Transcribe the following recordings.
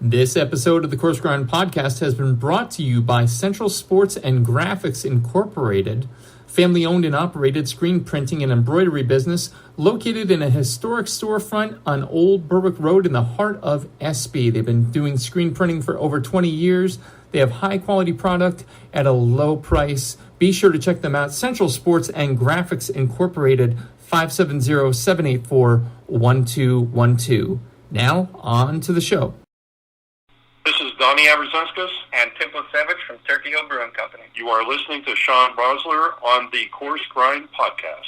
This episode of the Coarse Grind Podcast has been brought to you by Central Sports and Graphics Incorporated, family-owned and operated screen printing and embroidery business located in a historic storefront on Old Berwick Road in the heart of Espy. They've been doing screen printing for over 20 years. They have high-quality product at a low price. Be sure to check them out. Central Sports and Graphics Incorporated, 570-784-1212. Now, on to the show. This is Donnie Abrazauskas and Tim Savage from Turkey Hill Brewing Company. You are listening to Shawn Rosler on the Coarse Grind Podcast.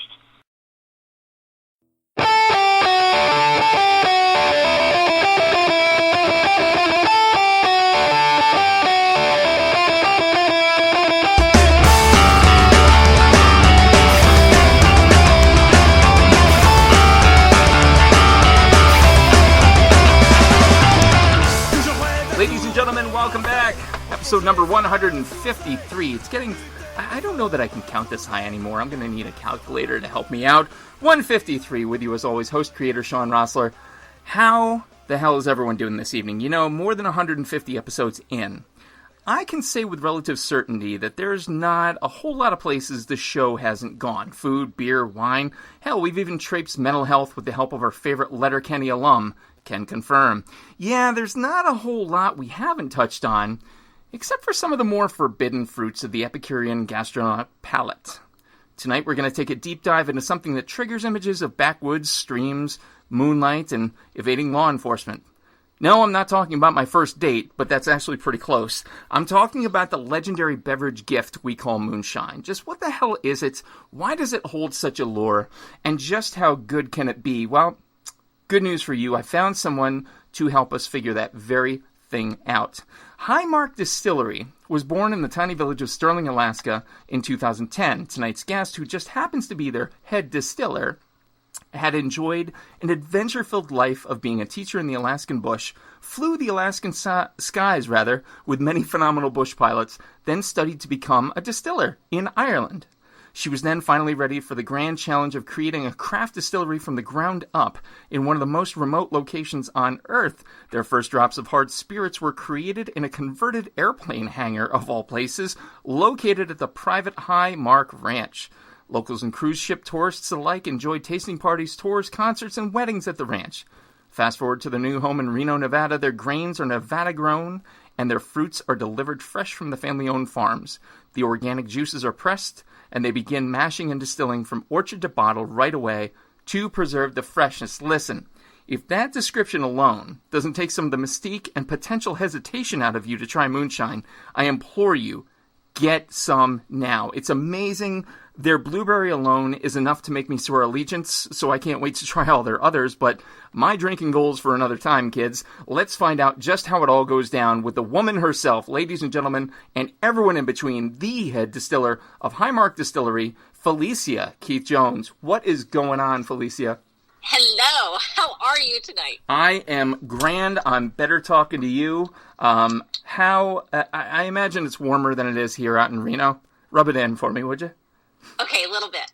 Ladies and gentlemen, welcome back. Episode number 153. It's getting... I don't know that I can count this high anymore. I'm going to need a calculator to help me out. 153 with you as always, host, creator, Shawn Rosler. How the hell is everyone doing this evening? You know, more than 150 episodes in. I can say with relative certainty that there's not a whole lot of places the show hasn't gone. Food, beer, wine. Hell, we've even traipsed mental health with the help of our favorite Letterkenny alum, can confirm. Yeah, there's not a whole lot we haven't touched on, except for some of the more forbidden fruits of the Epicurean gastronomic palate. Tonight we're going to take a deep dive into something that triggers images of backwoods, streams, moonlight, and evading law enforcement. No, I'm not talking about my first date, but that's actually pretty close. I'm talking about the legendary beverage gift we call Moonshine. Just what the hell is it? Why does it hold such allure? And just how good can it be? Well, good news for you, I found someone to help us figure that very thing out. High Mark Distillery was born in the tiny village of Sterling, Alaska in 2010. Tonight's guest, who just happens to be their head distiller, had enjoyed an adventure-filled life of being a teacher in the Alaskan bush, flew the Alaskan skies, with many phenomenal bush pilots, then studied to become a distiller in Ireland. She was then finally ready for the grand challenge of creating a craft distillery from the ground up in one of the most remote locations on Earth. Their first drops of hard spirits were created in a converted airplane hangar, of all places, located at the private High Mark Ranch. Locals and cruise ship tourists alike enjoyed tasting parties, tours, concerts, and weddings at the ranch. Fast forward to their new home in Reno, Nevada. Their grains are Nevada-grown, and their fruits are delivered fresh from the family-owned farms. The organic juices are pressed, and they begin mashing and distilling from orchard to bottle right away to preserve the freshness. Listen, if that description alone doesn't take some of the mystique and potential hesitation out of you to try Moonshine, I implore you, get some now. It's amazing. Their blueberry alone is enough to make me swear allegiance, so I can't wait to try all their others, but my drinking goals for another time, kids. Let's find out just how it all goes down with the woman herself, ladies and gentlemen, and everyone in between, the head distiller of High Mark Distillery, Felicia Keith Jones. What is going on, Felicia? Hello, how are you tonight? I am grand. I'm better talking to you. I imagine it's warmer than it is here out in Reno. Rub it in for me, would you? Okay, a little bit.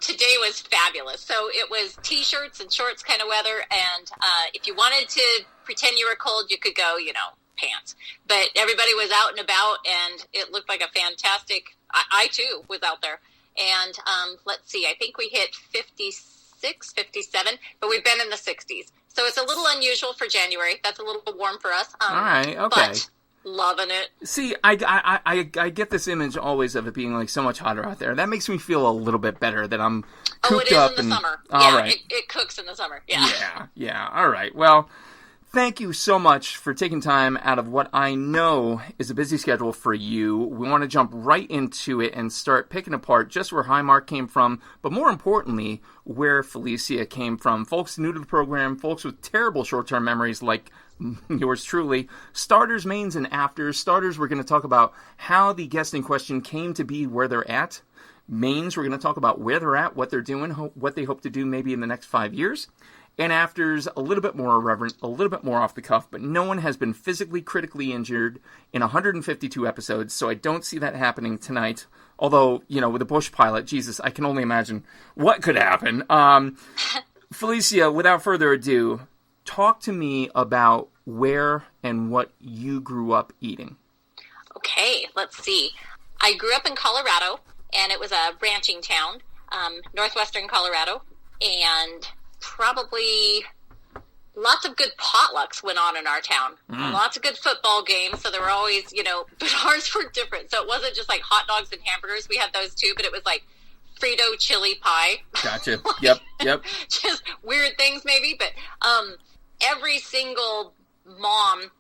Today was fabulous. So it was t-shirts and shorts kind of weather, and if you wanted to pretend you were cold, you could go, pants. But everybody was out and about, and it looked like a fantastic... I too, was out there. And let's see, I think we hit 56, 57, but we've been in the 60s. So it's a little unusual for January. That's a little warm for us. All right, okay. But loving it. See, I get this image always of it being like so much hotter out there. That makes me feel a little bit better that I'm cooped up. It is in the summer. All yeah, right. It cooks in the summer. Yeah. Yeah. All right. Well, thank you so much for taking time out of what I know is a busy schedule for you. We want to jump right into it and start picking apart just where High Mark came from, but more importantly, where Felicia came from. Folks new to the program, folks with terrible short-term memories like yours truly. Starters, mains, and afters. Starters, we're going to talk about how the guest in question came to be where they're at. Mains, we're going to talk about where they're at, what they're doing, what they hope to do maybe in the next 5 years. And afters, a little bit more irreverent, a little bit more off the cuff, but no one has been physically critically injured in 152 episodes, so I don't see that happening tonight. Although, with a bush pilot, Jesus, I can only imagine what could happen. Felicia, without further ado, talk to me about where and what you grew up eating. Okay, let's see. I grew up in Colorado, and it was a ranching town, northwestern Colorado, and probably lots of good potlucks went on in our town. Lots of good football games, so there were always, but ours were different. So it wasn't just like hot dogs and hamburgers. We had those too, but it was like Frito chili pie. Gotcha. Yep. Just weird things maybe, but every single mom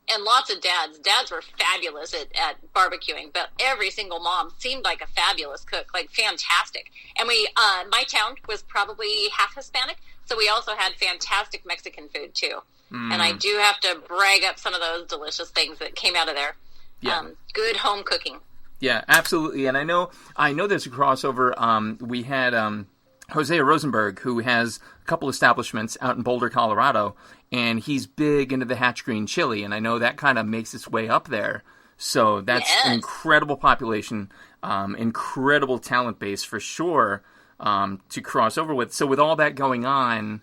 and lots of dads were fabulous at barbecuing, but every single mom seemed like a fabulous cook, like fantastic. And my town was probably half Hispanic, so we also had fantastic Mexican food too. And I do have to brag up some of those delicious things that came out of there. Yeah. Good home cooking. Yeah, absolutely. And I know there's a crossover. We had Hosea Rosenberg, who has a couple establishments out in Boulder, Colorado, and he's big into the Hatch Green chili, and I know that kind of makes its way up there. So that's an incredible population, incredible talent base for sure to cross over with. So with all that going on,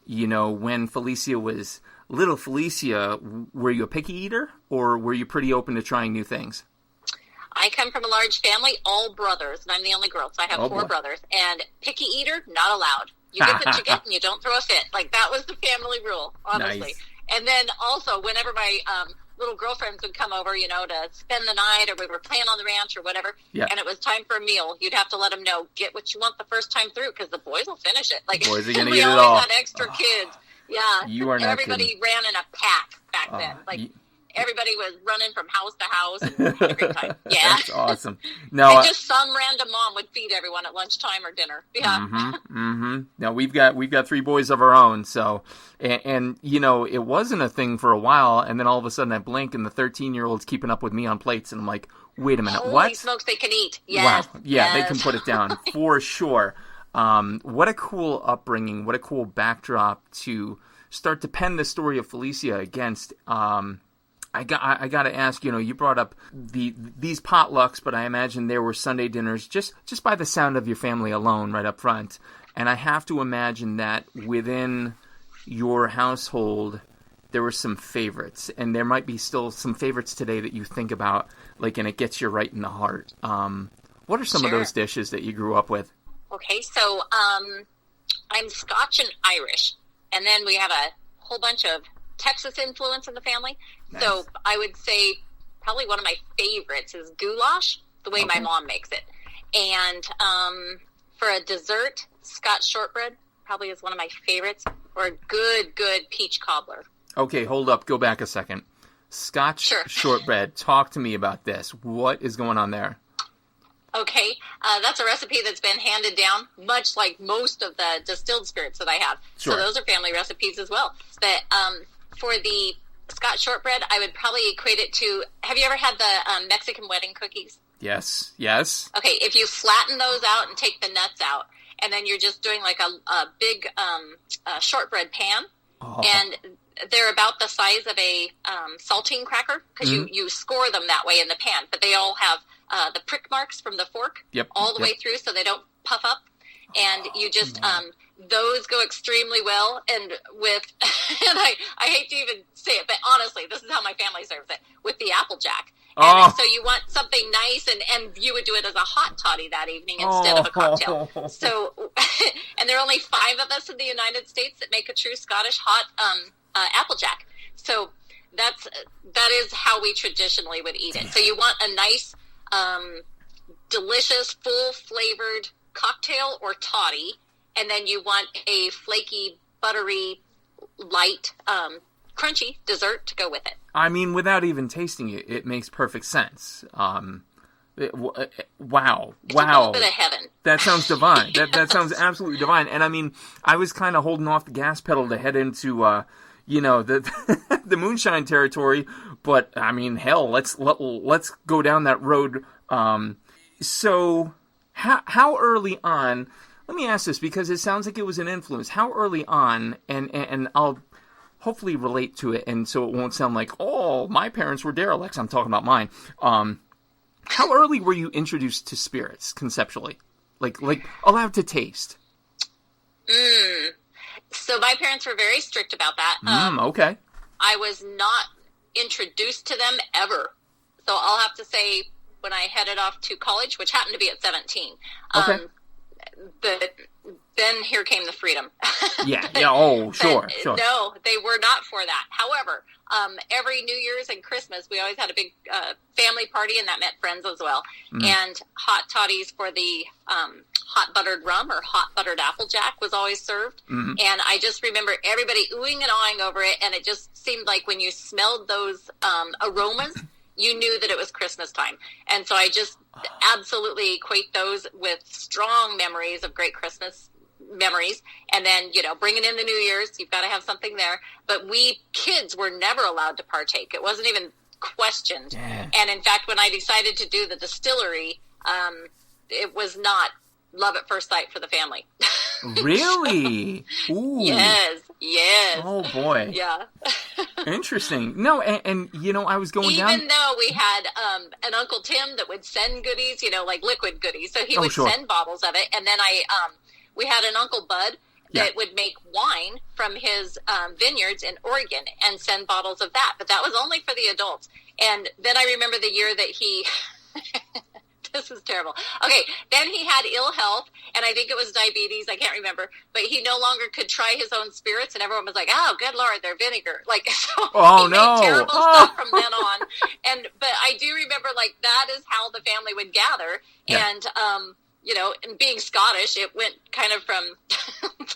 when Felicia was little Felicia, were you a picky eater, or were you pretty open to trying new things? I come from a large family, all brothers, and I'm the only girl, so I have four brothers. And picky eater, not allowed. You get what you get, and you don't throw a fit. Like, that was the family rule, honestly. Nice. And then also, whenever my little girlfriends would come over, to spend the night, or we were playing on the ranch or whatever, and it was time for a meal, you'd have to let them know, get what you want the first time through, because the boys will finish it. Like, boys are gonna we get it always all. had extra kids. Yeah. You are not Everybody kidding. ran in a pack back then. Like, everybody was running from house to house and had a great time. Yeah. That's awesome. No, and just some random mom would feed everyone at lunchtime or dinner. Yeah. Now we've got three boys of our own, so and it wasn't a thing for a while, and then all of a sudden I blink and the 13-year-old's keeping up with me on plates, and I'm like, wait a minute, Holy what? smokes, they can eat. Yes. Wow. Yeah, they can put it down for sure. What a cool upbringing, what a cool backdrop to start to pen the story of Felicia against. I got to ask, you brought up these potlucks, but I imagine there were Sunday dinners just by the sound of your family alone right up front. And I have to imagine that within your household, there were some favorites, and there might be still some favorites today that you think about, like, and it gets you right in the heart. What are some of those dishes that you grew up with? Okay, so I'm Scotch and Irish, and then we have a whole bunch of Texas influence in the family. Nice. So I would say probably one of my favorites is goulash, the way my mom makes it. And for a dessert, Scotch shortbread probably is one of my favorites, or a good peach cobbler. Okay, hold up. Go back a second. Scotch shortbread. Talk to me about this. What is going on there? Okay, that's a recipe that's been handed down, much like most of the distilled spirits that I have. Sure. So those are family recipes as well. But for the Scotch shortbread, I would probably equate it to, have you ever had the Mexican wedding cookies? Yes. Okay, if you flatten those out and take the nuts out, and then you're just doing like a big shortbread pan, and they're about the size of a saltine cracker, because you score them that way in the pan, but they all have the prick marks from the fork all the way through, so they don't puff up. And you just, those go extremely well. And with, and I hate to even say it, but honestly, this is how my family serves it, with the Applejack. And so you want something nice, and you would do it as a hot toddy that evening instead of a cocktail. So, and there are only 5 of us in the United States that make a true Scottish hot Applejack. So that is how we traditionally would eat it. So you want a nice, delicious, full-flavored cocktail or toddy, and then you want a flaky, buttery, light, crunchy dessert to go with it. I mean, without even tasting it, it makes perfect sense. Wow. It's a little bit of heaven. That sounds divine. That sounds absolutely divine. And I mean, I was kind of holding off the gas pedal to head into, the the moonshine territory, but I mean, hell, let's go down that road. So how early on? Let me ask this, because it sounds like it was an influence. How early on, and I'll hopefully relate to it, and so it won't sound like, oh, my parents were derelicts. I'm talking about mine. How early were you introduced to spirits conceptually, like allowed to taste? So So my parents were very strict about that. Okay. I was not introduced to them ever. So I'll have to say when I headed off to college, which happened to be at 17, then here came the freedom. Yeah. Oh, sure. No, they were not for that. However, every New Year's and Christmas, we always had a big family party, and that meant friends as well. And hot toddies for the hot buttered rum or hot buttered applejack was always served. And I just remember everybody oohing and awing over it, and it just seemed like when you smelled those aromas, you knew that it was Christmas time. And so I just absolutely equate those with strong memories of great Christmas memories. And then, bringing in the New Year's, you've got to have something there. But we kids were never allowed to partake. It wasn't even questioned. Yeah. And in fact, when I decided to do the distillery, it was not love at first sight for the family. Really? Ooh. Yes. Oh, boy. Yeah. Interesting. No, and I was going down. Even though we had an Uncle Tim that would send goodies, like liquid goodies. So he would send bottles of it. And then we had an Uncle Bud that would make wine from his vineyards in Oregon and send bottles of that. But that was only for the adults. And then I remember the year that he... This is terrible. Okay, then he had ill health, and I think it was diabetes. I can't remember. But he no longer could try his own spirits, and everyone was like, oh, good Lord, they're vinegar. Like, so he made terrible stuff from then on. But I do remember, that is how the family would gather. Yeah. And, and being Scottish, it went kind of from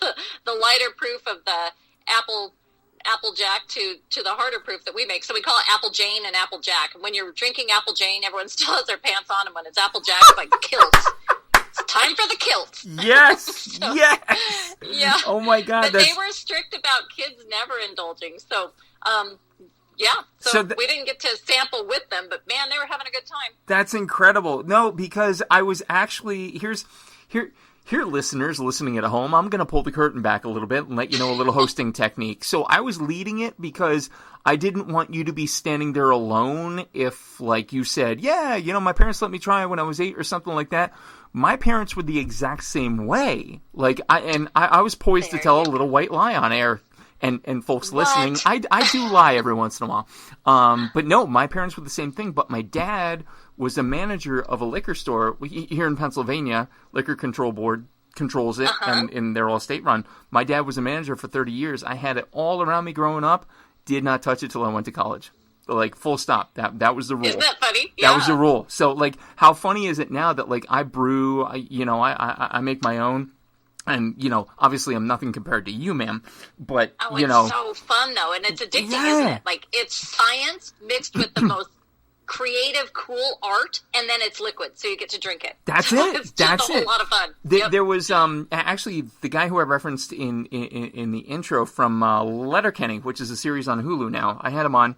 the lighter proof of the Applejack to the harder proof that we make. So we call it Apple Jane and Apple Jack. And when you're drinking Apple Jane, everyone still has their pants on. And when it's Apple Jack, it's like kilts. It's time for the kilt. Yes. Yes. Yeah. Oh, my God. But they were strict about kids never indulging. So, So we didn't get to sample with them. But, man, they were having a good time. That's incredible. No, because I was actually... Here, listeners listening at home, I'm going to pull the curtain back a little bit and let you know a little hosting technique. So I was leading it because I didn't want you to be standing there alone if, like you said, my parents let me try when I was 8 or something like that. My parents were the exact same way. I was poised to tell a little white lie on air. And folks listening, I do lie every once in a while. But no, my parents were the same thing. But my dad was a manager of a liquor store here in Pennsylvania. Liquor Control Board controls it, and they're all state-run. My dad was a manager for 30 years. I had it all around me growing up. Did not touch it till I went to college. Full stop. That was the rule. Isn't that funny? Yeah. That was the rule. So, how funny is it now that, I brew, I make my own? And, obviously I'm nothing compared to you, ma'am, but, it's so fun, though, and it's addicting, isn't it? It's science mixed with the most creative, cool art, and then it's liquid, so you get to drink it. That's it. It's just a whole lot of fun. There was, actually, the guy who I referenced in the intro from Letterkenny, which is a series on Hulu now. I had him on.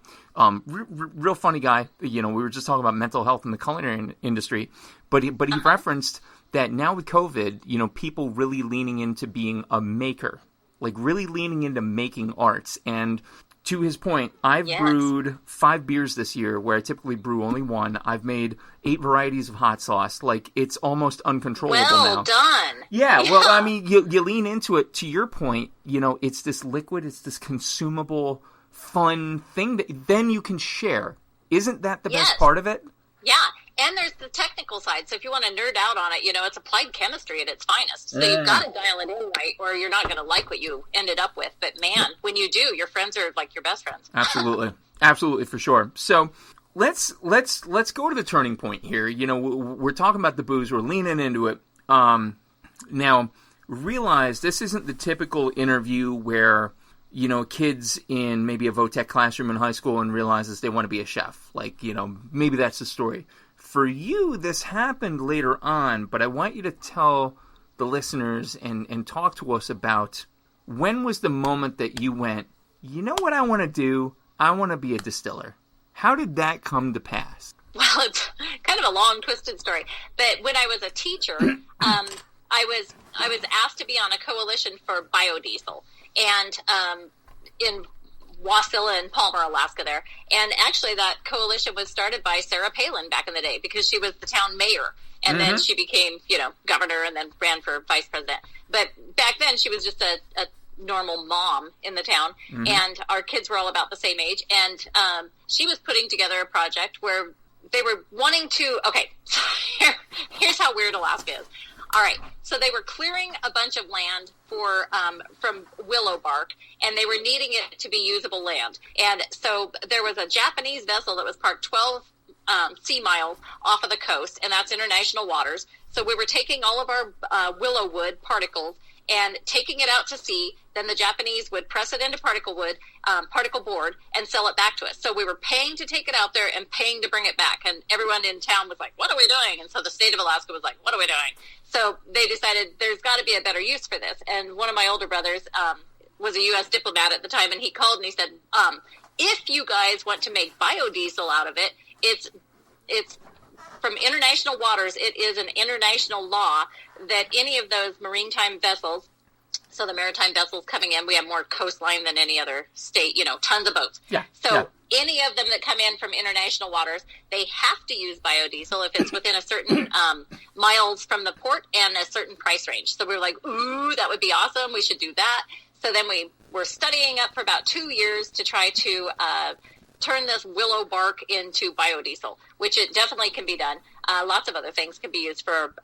Real funny guy. We were just talking about mental health in the culinary industry, but he referenced that now with COVID, people really leaning into being a maker, really leaning into making arts. And to his point, I've brewed 5 beers this year where I typically brew only 1. I've made 8 varieties of hot sauce. It's almost uncontrollable now. Well done. Yeah, well, I mean, you lean into it. To your point, it's this liquid, it's this consumable, fun thing that then you can share. Isn't that the best part of it? Yeah. And there's the technical side. So if you want to nerd out on it, it's applied chemistry at its finest. So you've got to dial it in right, or you're not going to like what you ended up with. But man, when you do, your friends are like your best friends. Absolutely. Absolutely, for sure. So let's go to the turning point here. We're talking about the booze. We're leaning into it. Now, realize this isn't the typical interview where, kids in maybe a VOTEC classroom in high school and realizes they want to be a chef. Maybe that's the story. For you, this happened later on, but I want you to tell the listeners and talk to us about when was the moment that you went, you know what I want to do? I want to be a distiller. How did that come to pass? Well, it's kind of a long, twisted story. But when I was a teacher, I was asked to be on a coalition for biodiesel. And in Wasilla and Palmer, Alaska there. And actually that coalition was started by Sarah Palin back in the day because she was the town mayor. And then she became, governor and then ran for vice president. But back then she was just a normal mom in the town, and our kids were all about the same age, and she was putting together a project where they were wanting to, okay, so here's how weird Alaska is. All right, so they were clearing a bunch of land for from willow bark, and they were needing it to be usable land. And so there was a Japanese vessel that was parked 12 sea miles off of the coast, and that's international waters. So we were taking all of our willow wood particles and taking it out to sea. Then the Japanese would press it into particle board, and sell it back to us. So we were paying to take it out there and paying to bring it back. And everyone in town was like, what are we doing? And so the state of Alaska was like, what are we doing? So they decided there's got to be a better use for this. And one of my older brothers was a U.S. diplomat at the time, and he called and he said, if you guys want to make biodiesel out of it, it's from international waters. It is an international law that any of those maritime vessels, so the maritime vessels coming in, we have more coastline than any other state, tons of boats. Yeah. So any of them that come in from international waters, they have to use biodiesel if it's within a certain miles from the port and a certain price range. So we were like, ooh, that would be awesome. We should do that. So then we were studying up for about 2 years to try to turn this willow bark into biodiesel, which it definitely can be done. Lots of other things can be used for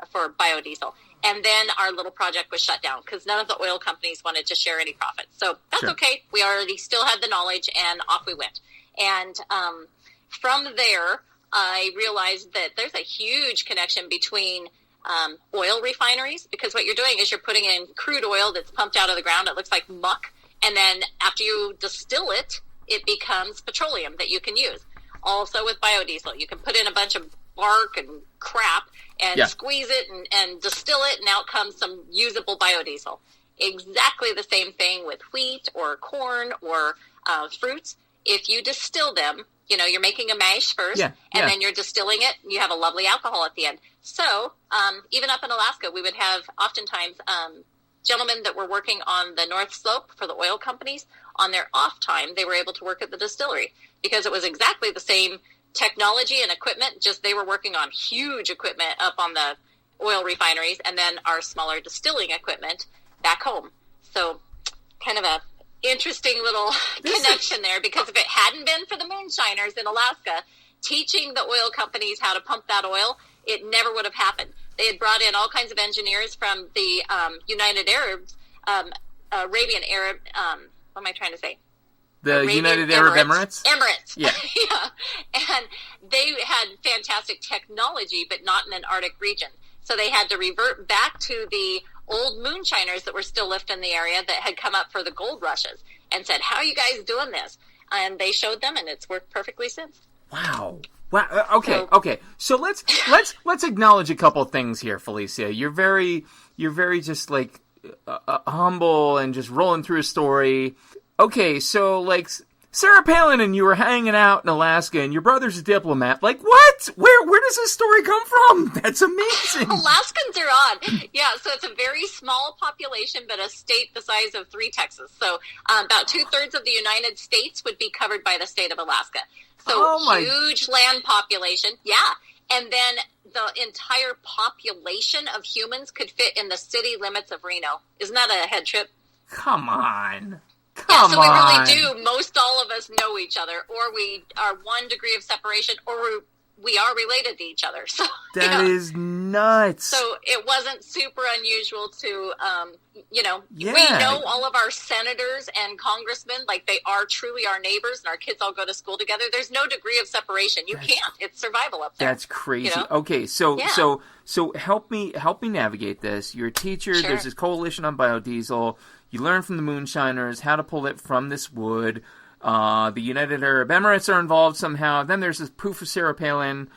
biodiesel. And then our little project was shut down because none of the oil companies wanted to share any profits. So that's okay. We already still had the knowledge, and off we went. And from there, I realized that there's a huge connection between oil refineries, because what you're doing is you're putting in crude oil that's pumped out of the ground. It looks like muck. And then after you distill it, it becomes petroleum that you can use. Also with biodiesel, you can put in a bunch of bark and crap and squeeze it and distill it, and out comes some usable biodiesel. Exactly the same thing with wheat or corn or fruits. If you distill them, you're making a mash first, and then you're distilling it, and you have a lovely alcohol at the end. So even up in Alaska, we would have oftentimes gentlemen that were working on the North Slope for the oil companies. On their off time, they were able to work at the distillery because it was exactly the same technology and equipment, just they were working on huge equipment up on the oil refineries, and then our smaller distilling equipment back home. So kind of a interesting little connection there, because if it hadn't been for the moonshiners in Alaska teaching the oil companies how to pump that oil, it never would have happened. They had brought in all kinds of engineers from the United Arabs, Arabian Arab, what am I trying to say? The United Arab Emirates? Emirates. Yeah. Yeah. And they had fantastic technology, but not in an Arctic region. So they had to revert back to the old moonshiners that were still left in the area that had come up for the gold rushes and said, how are you guys doing this? And they showed them, and it's worked perfectly since. Wow. Okay. So let's acknowledge a couple things here, Felicia. You're very just like humble and just rolling through a story. Okay, so like Sarah Palin and you were hanging out in Alaska, and your brother's a diplomat. Like what? Where does this story come from? That's amazing. Alaskans are odd. Yeah, so it's a very small population, but a state the size of 3 Texas. So about 2/3 of the United States would be covered by the state of Alaska. So huge land population. Yeah. And then the entire population of humans could fit in the city limits of Reno. Isn't that a head trip? Come on. Yeah, so we really do. Most all of us know each other, or we are 1 degree of separation, or we are related to each other. So that is nuts. So it wasn't super unusual to, we know all of our senators and congressmen, like they are truly our neighbors, and our kids all go to school together. There's no degree of separation. You can't. It's survival up there. That's crazy. Okay, so help me navigate this. You're a teacher. Sure. There's this coalition on biodiesel. You learn from the moonshiners how to pull it from this wood. The United Arab Emirates are involved somehow. Then there's this poof of Sarah Palin.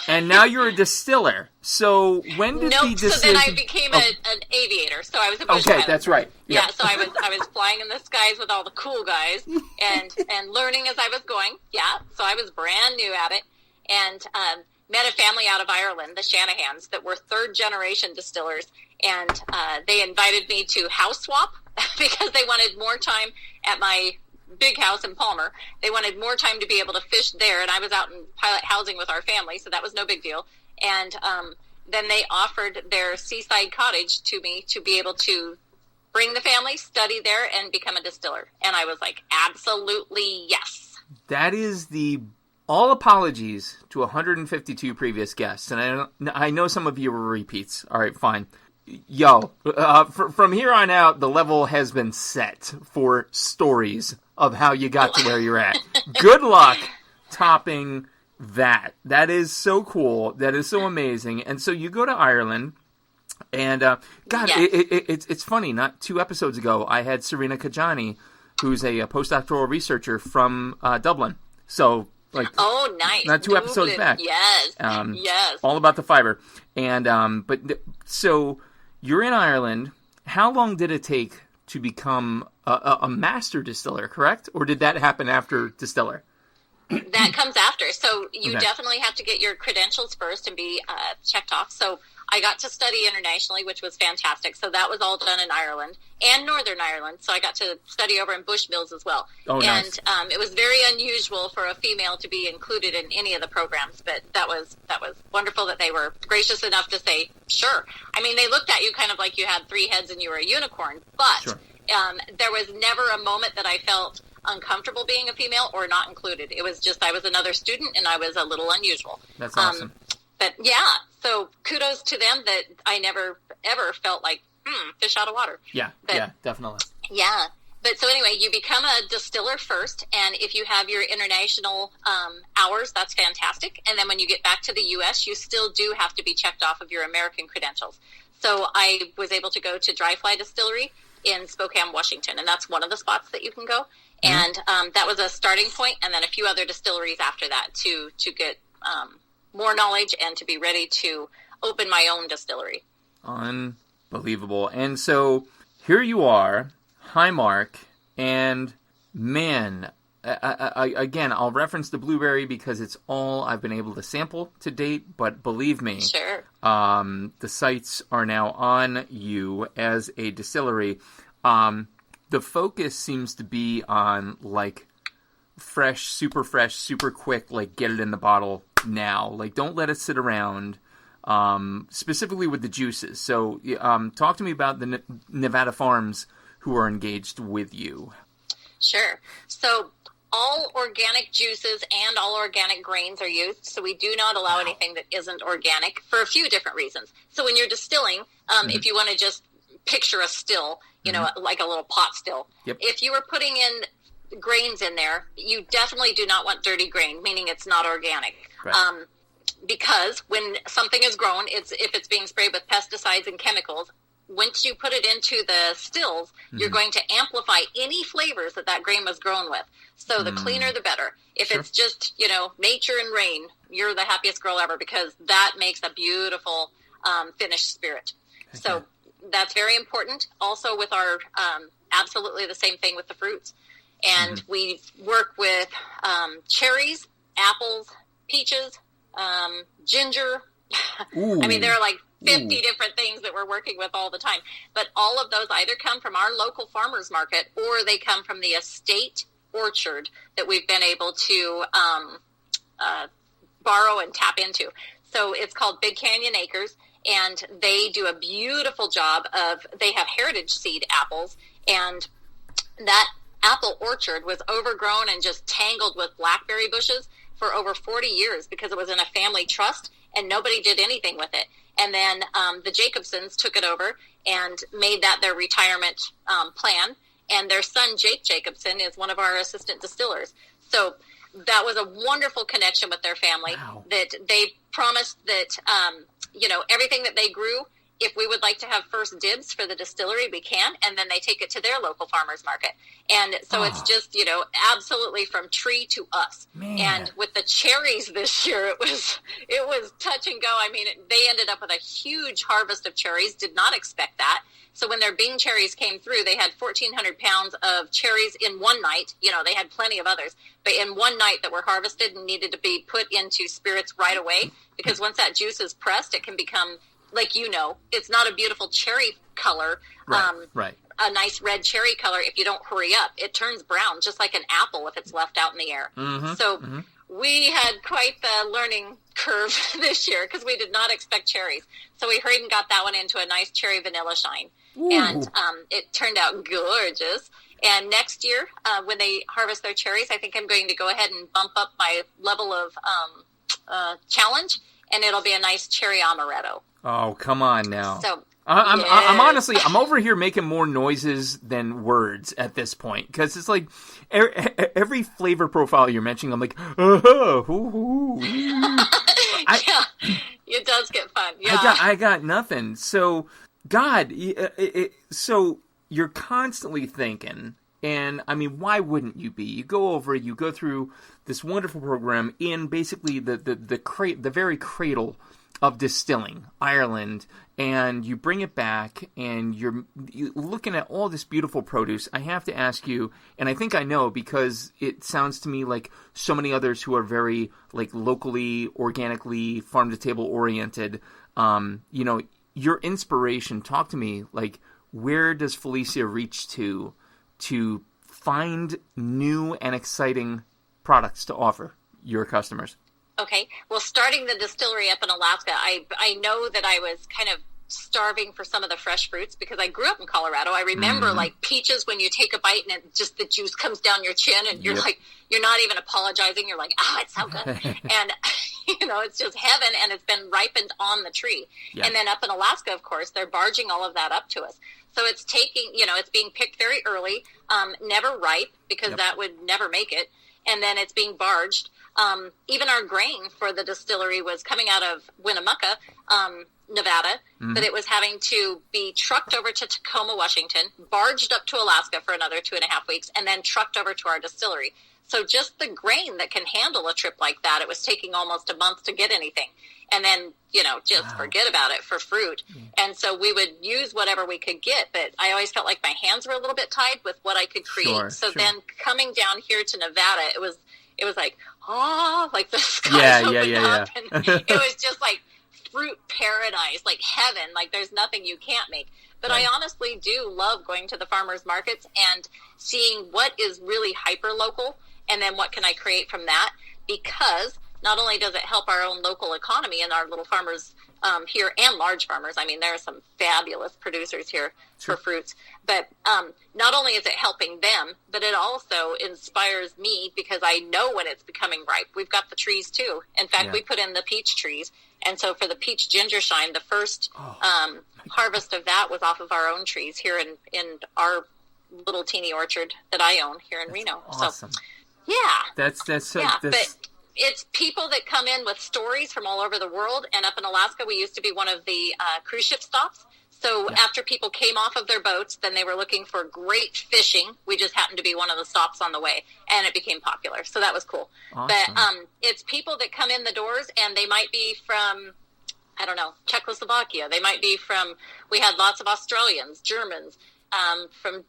And now you're a distiller. So when did the decision... So then I became an aviator. So I was a bush pilot. That's right. Yeah, so I was flying in the skies with all the cool guys and learning as I was going. Yeah, so I was brand new at it. And met a family out of Ireland, the Shanahans, that were 3rd-generation distillers. And they invited me to house swap because they wanted more time at my big house in Palmer. They wanted more time to be able to fish there, and I was out in pilot housing with our family, so that was no big deal. And then they offered their seaside cottage to me to be able to bring the family, study there, and become a distiller. And I was like, absolutely yes. That is all apologies to 152 previous guests. And I know some of you were repeats. All right, fine. Yo, from here on out, the level has been set for stories of how you got to where you're at. Good luck topping that. That is so cool. That is so amazing. And so you go to Ireland, and God, yes. It's funny. Not 2 episodes ago, I had Serena Kajani, who's a postdoctoral researcher from Dublin. So, like, oh, nice. Not 2 episodes back. Yes, yes. All about the fiber. And so you're in Ireland. How long did it take to become a master distiller, correct? Or did that happen after distiller? That comes after. So you definitely have to get your credentials first and be checked off. So I got to study internationally, which was fantastic. So that was all done in Ireland and Northern Ireland. So I got to study over in Bushmills as well. Oh, nice. And it was very unusual for a female to be included in any of the programs, but that was wonderful that they were gracious enough to say, sure. I mean, they looked at you kind of like you had 3 heads and you were a unicorn, but sure. There was never a moment that I felt uncomfortable being a female or not included. It was just I was another student and I was a little unusual. That's awesome. But yeah, so kudos to them that I never ever felt like fish out of water. Yeah, yeah, definitely. Yeah. But so anyway, you become a distiller first, and if you have your international hours, that's fantastic. And then when you get back to the U.S., you still do have to be checked off of your American credentials. So I was able to go to Dry Fly Distillery in Spokane, Washington, and that's one of the spots that you can go. Mm-hmm. And that was a starting point, and then a few other distilleries after that to get more knowledge and to be ready to open my own distillery. Unbelievable. And so here you are, High Mark, and man, again, I'll reference the blueberry because it's all I've been able to sample to date, but believe me, sure. The sights are now on you as a distillery. The focus seems to be on, like, fresh, super quick, like, get it in the bottle now. Like, don't let it sit around, specifically with the juices. So, talk to me about the Nevada farms who are engaged with you. Sure. So, all organic juices and all organic grains are used, so we do not allow anything that isn't organic for a few different reasons. So, when you're distilling, if you want to just picture a still, you know, like a little pot still. Yep. If you were putting in grains in there, you definitely do not want dirty grain, meaning it's not organic. Right. Because when something is grown, if it's being sprayed with pesticides and chemicals, once you put it into the stills, you're going to amplify any flavors that grain was grown with. So the cleaner, the better. If it's just, nature and rain, you're the happiest girl ever because that makes a beautiful finished spirit. Okay. So that's very important. Also with our, absolutely the same thing with the fruits. And we work with cherries, apples, peaches, ginger. I mean, there are like 50 different things that we're working with all the time. But all of those either come from our local farmers market or they come from the estate orchard that we've been able to borrow and tap into. So it's called Big Canyon Acres, and they do a beautiful job they have heritage seed apples, and that apple orchard was overgrown and just tangled with blackberry bushes for over 40 years because it was in a family trust and nobody did anything with it. And then the Jacobsons took it over and made that their retirement plan. And their son, Jake Jacobson, is one of our assistant distillers. So that was a wonderful connection with their family. Wow. That they promised that, everything that they grew, if we would like to have first dibs for the distillery, we can. And then they take it to their local farmers market. And so it's just, absolutely from tree to us. Man. And with the cherries this year, it was touch and go. I mean, they ended up with a huge harvest of cherries. Did not expect that. So when their Bing cherries came through, they had 1,400 pounds of cherries in one night. They had plenty of others, but in one night that were harvested and needed to be put into spirits right away. Because once that juice is pressed, it can become, like it's not a beautiful cherry color, right. A nice red cherry color. If you don't hurry up, it turns brown, just like an apple if it's left out in the air. So we had quite the learning curve this year because we did not expect cherries. So we hurried and got that one into a nice cherry vanilla shine. Ooh. And it turned out gorgeous. And next year, when they harvest their cherries, I think I'm going to go ahead and bump up my level of challenge, and it'll be a nice cherry amaretto. Oh, come on now. So I'm honestly, I'm over here making more noises than words at this point, because it's like every flavor profile you're mentioning, I'm like, oh, yeah, it does get fun. Yeah, I got nothing. So, God, so you're constantly thinking, and I mean, why wouldn't you be? You go through this wonderful program in basically the very cradle of distilling, Ireland, and you bring it back, and you're looking at all this beautiful produce. I have to ask you, and I think I know, because it sounds to me like so many others who are very like locally, organically, farm to table oriented. Your inspiration. Talk to me. Like, where does Felicia reach to find new and exciting products to offer your customers? Okay. Well, starting the distillery up in Alaska, I know that I was kind of starving for some of the fresh fruits because I grew up in Colorado. I remember like peaches, when you take a bite and the juice comes down your chin, and you're like, you're not even apologizing. You're like, it's so good. And, it's just heaven, and it's been ripened on the tree. Yeah. And then up in Alaska, of course, they're barging all of that up to us. So it's taking, it's being picked very early, never ripe, because that would never make it. And then it's being barged. Even our grain for the distillery was coming out of Winnemucca, Nevada, but it was having to be trucked over to Tacoma, Washington, barged up to Alaska for another 2.5 weeks, and then trucked over to our distillery. So just the grain that can handle a trip like that, it was taking almost a month to get anything. And then, forget about it for fruit. And so we would use whatever we could get, but I always felt like my hands were a little bit tied with what I could create. So then coming down here to Nevada, it was like, like the sky opened up, and it was just like fruit paradise, like heaven, like there's nothing you can't make. But I honestly do love going to the farmers markets and seeing what is really hyper local, and then what can I create from that, because not only does it help our own local economy and our little farmers here, and large farmers. I mean, there are some fabulous producers here for fruits. But not only is it helping them, but it also inspires me, because I know when it's becoming ripe. We've got the trees, too. In fact, we put in the peach trees. And so for the peach ginger shine, the first harvest of that was off of our own trees here in our little teeny orchard that I own here in Reno. Awesome. So, yeah. That's so... Yeah, but it's people that come in with stories from all over the world. And up in Alaska, we used to be one of the cruise ship stops. So after people came off of their boats, then they were looking for great fishing. We just happened to be one of the stops on the way, and it became popular. So that was cool. Awesome. But it's people that come in the doors, and they might be from, I don't know, Czechoslovakia. They might be from, we had lots of Australians, Germans, from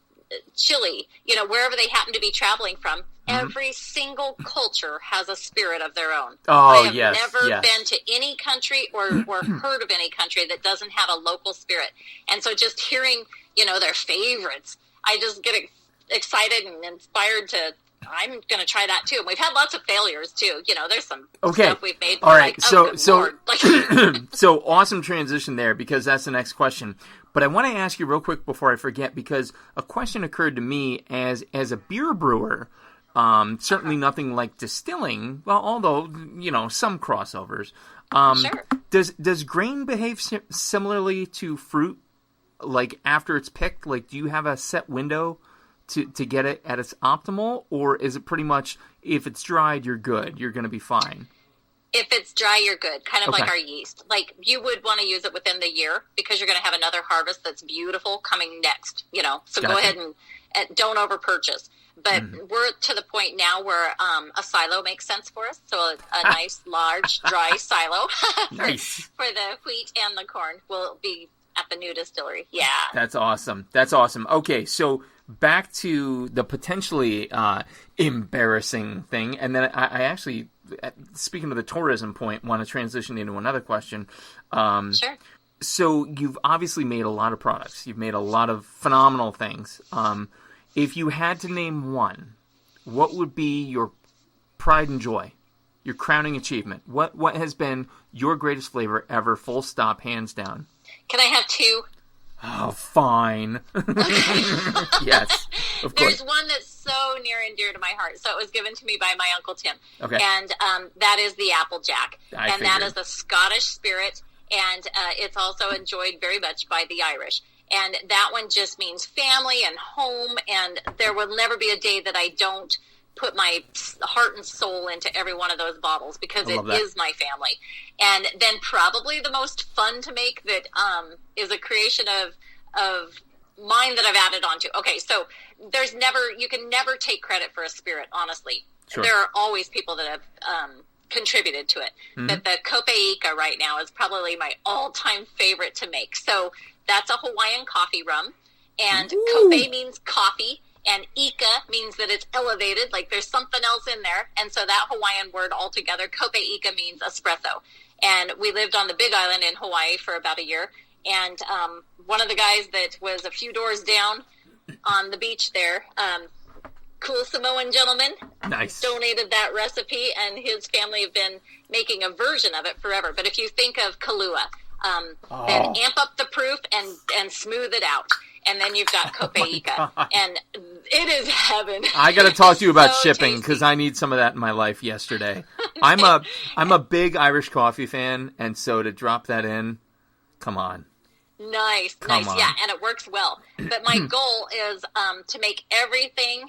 Chile, wherever they happen to be traveling from. Every single culture has a spirit of their own. I have never been to any country or heard of any country that doesn't have a local spirit. And so just hearing, their favorites, I just get excited and inspired to, I'm going to try that too. And we've had lots of failures too. There's some stuff we've made. All right. So so awesome transition there, because that's the next question. But I want to ask you real quick before I forget, because a question occurred to me as a beer brewer. Certainly nothing like distilling. Well, although, some crossovers. Sure. Does grain behave similarly to fruit? Like after it's picked, like do you have a set window to get it at its optimal, or is it pretty much if it's dried, you're good, you're going to be fine? If it's dry, you're good. Kind of like our yeast. Like you would want to use it within the year, because you're going to have another harvest that's beautiful coming next. So go ahead and don't over purchase. But we're to the point now where a silo makes sense for us. So a nice, large, dry silo for the wheat and the corn will be at the new distillery. Yeah. That's awesome. Okay, so back to the potentially embarrassing thing. And then I actually, speaking of the tourism point, want to transition into another question. Sure. So you've obviously made a lot of products. You've made a lot of phenomenal things. If you had to name one, what would be your pride and joy, your crowning achievement? What has been your greatest flavor ever, full stop, hands down? Can I have two? Oh, fine. Yes, of course. There's one that's so near and dear to my heart. So it was given to me by my Uncle Tim. Okay. And that is the Applejack. I and that figured. is a Scottish spirit. And it's also enjoyed very much by the Irish. And that one just means family and home. And there will never be a day that I don't put my heart and soul into every one of those bottles because it is my family. And then probably the most fun to make that is a creation of mine that I've added on to. Okay, so you can never take credit for a spirit, honestly. Sure. There are always people that have contributed to it. Mm-hmm. But the Cope Ika right now is probably my all-time favorite to make. So that's a Hawaiian coffee rum. And Cope means coffee. And Ika means that it's elevated, like there's something else in there. And so that Hawaiian word altogether, Cope Ika means espresso. And we lived on the Big Island in Hawaii for about a year. And one of the guys that was a few doors down on the beach there, cool Samoan gentleman, Nice. donated that recipe. And his family have been making a version of it forever. But if you think of Kahlua, then amp up the proof and smooth it out. And then you've got Cope Ika. And it is heaven. I got to talk to you about So shipping tasty. because I need some of that in my life yesterday. I'm a big Irish coffee fan, and so to drop that in, come on. Nice. Come on. Yeah, and it works well. But my goal is to make everything